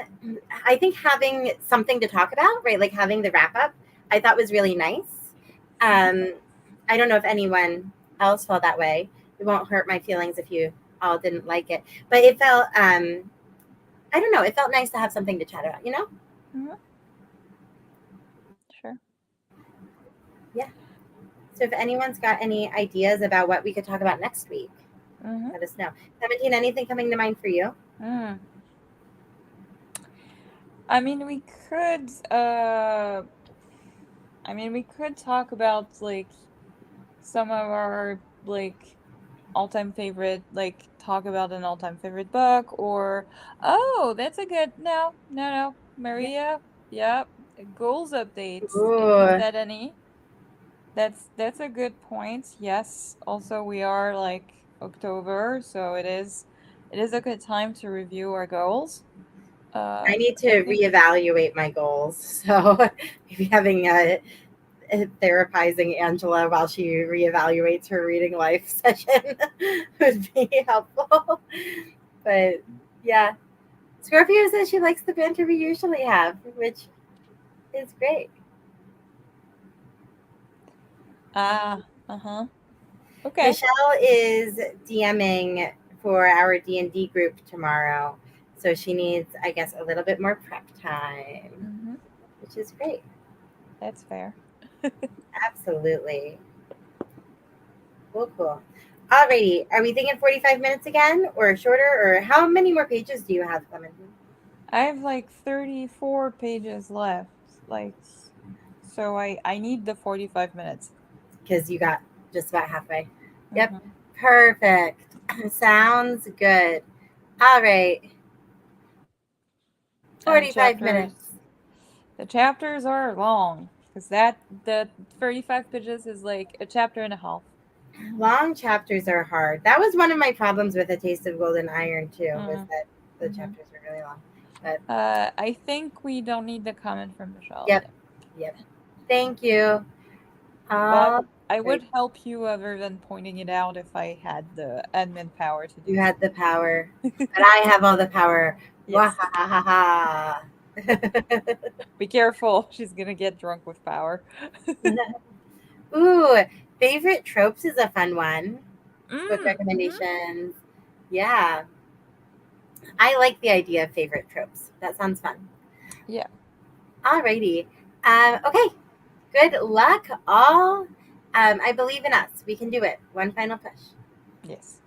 I think having something to talk about, right? Like having the wrap up, I thought was really nice. Mm-hmm. Um, I don't know if anyone else felt that way. It won't hurt my feelings if you all didn't like it, but it felt I don't know, it felt nice to have something to chat about. Mm-hmm. Sure. Yeah. So if anyone's got any ideas about what we could talk about next week, Mm-hmm. let us know. 17, anything coming to mind for you? Mm. I mean, we could talk about like some of our like all-time favorite, like talk about an all-time favorite book, or oh, that's a good no, Yeah. Maria. Yep, goals updates if you Ooh, set any. That's a good point. Yes. Also, we are like October, so it is a good time to review our goals. I need I to think reevaluate my goals. So maybe having a therapizing Angela while she reevaluates her reading life session would be helpful. But yeah, Scorpio says she likes the banter we usually have, which is great. uh-huh. Okay. Michelle is DMing for our D&D group tomorrow. So she needs, I guess, a little bit more prep time, Mm-hmm. which is great. That's fair. Absolutely. Cool, cool. Alrighty. Are we thinking 45 minutes again or shorter? Or how many more pages do you have, Clementine? I have like 34 pages left. Like, so I need the 45 minutes. Because you got just about halfway. Yep. Mm-hmm. Perfect. Sounds good. All right. 45 And the minutes. chapters are long because the 35 pages is like a chapter and a half. Long chapters are hard. That was one of my problems with A Taste of Golden Iron too, was that the Mm-hmm. chapters were really long. But I think we don't need the comment from Michelle. yep, yep. Thank you. Well, All I right. would help you other than pointing it out if I had the admin power to You do so. had the power, but I have all the power. Wah Yes. ha ha ha ha. Be careful. She's gonna get drunk with power. Ooh, favorite tropes is a fun one. Book Mm-hmm. recommendations. Yeah, I like the idea of favorite tropes. That sounds fun. Yeah. Alrighty. Okay. Good luck, all. I believe in us. We can do it. One final push. Yes.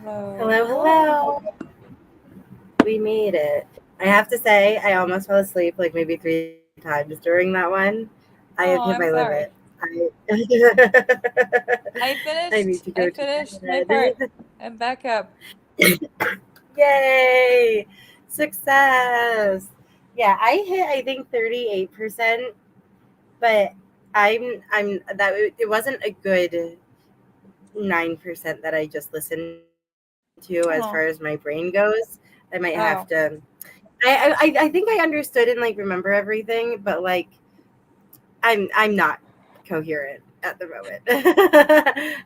Hello. Hello, hello. We made it. I have to say, I almost fell asleep like maybe 3 times during that one. I have hit Oh, my I'm limit. sorry. I I I need finished. to go I to finished my part. bed. I'm back up. Yay! Success. Yeah, I hit I think 38%, but I'm that it wasn't a good 9% that I just listened to as far as my brain Oh. goes. I might have to. Oh. I think I understood and like remember everything, but like I'm not coherent at the moment.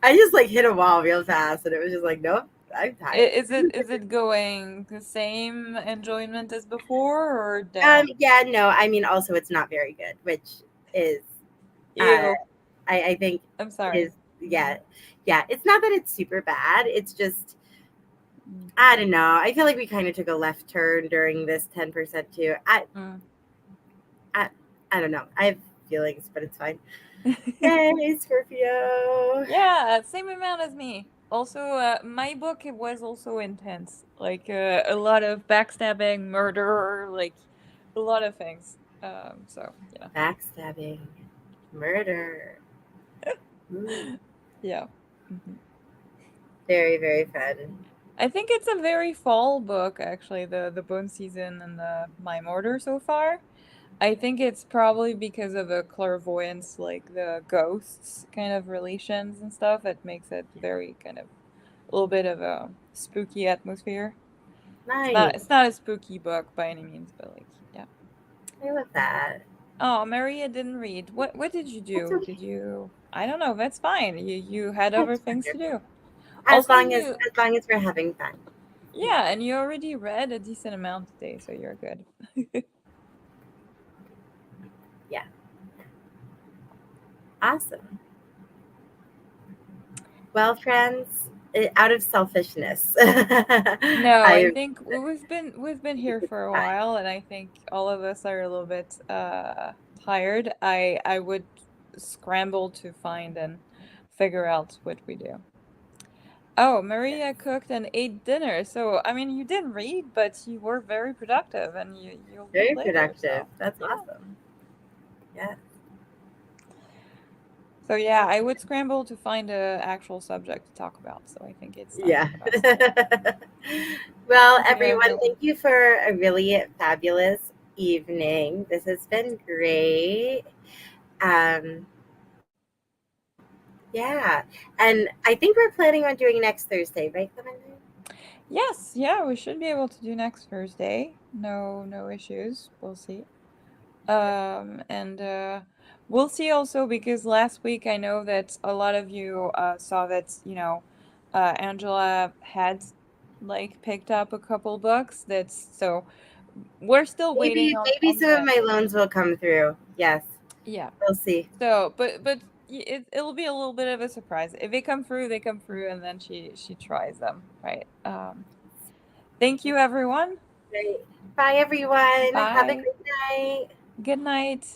I just like hit a wall real fast, and it was just like, nope, I'm tired. Is it going the same enjoyment as before or down? Yeah, no, I mean, also it's not very good, which is, uh, Ew. I think I'm sorry. is yeah, yeah. It's not that it's super bad. It's just Mm. I don't know. I feel like we kind of took a left turn during this 10% too. Mm. I I don't know. I have feelings, but it's fine. Yay, Scorpio. Yeah, same amount as me. Also, my book it was also intense. Like a lot of backstabbing, murder, like a lot of things. So yeah, Backstabbing, murder. Ooh, yeah. Hmm. very, very fun. I think it's a very fall book, actually. The Bone Season and the My Mortar so far. I think it's probably because of the clairvoyance, like the ghosts kind of relations and stuff. It makes it very kind of a little bit of a spooky atmosphere. Nice. It's not a spooky book by any means, but like yeah. I love that. Oh, Maria didn't read. What did you That's do? okay. Did you I don't know, that's fine. You had other That's things to wonderful. do. Also you As long as we're having fun. yeah, and you already read a decent amount today, so you're good. Yeah. Awesome. Well, friends, out of selfishness, No, I I think we've been here for a time. while, and I think all of us are a little bit tired. I would scramble to find and figure out what we do. Oh, Yes. Maria cooked and ate dinner. So, I mean, you didn't read, but you were very productive and you'll read Very later. productive. So, That's yeah. awesome. Yeah. So, yeah, I would scramble to find a actual subject to talk about. So, I think it's time Yeah. for us to Well, thank you everyone, everyone. thank you for a really fabulous evening. This has been great. Um, yeah. And I think we're planning on doing next Thursday, right, Clementine? Yes, yeah, we should be able to do next Thursday. No issues. We'll see. And we'll see also because last week I know that a lot of you saw that, Angela had like picked up a couple books. That's so we're still waiting on Maybe some of that. my loans will come through. Yes. Yeah. We'll see. So, but it'll be a little bit of a surprise. If they come through, they come through, and then she tries them, right? Thank you, everyone. Great. Bye, everyone. Have a Bye. great night. Good night.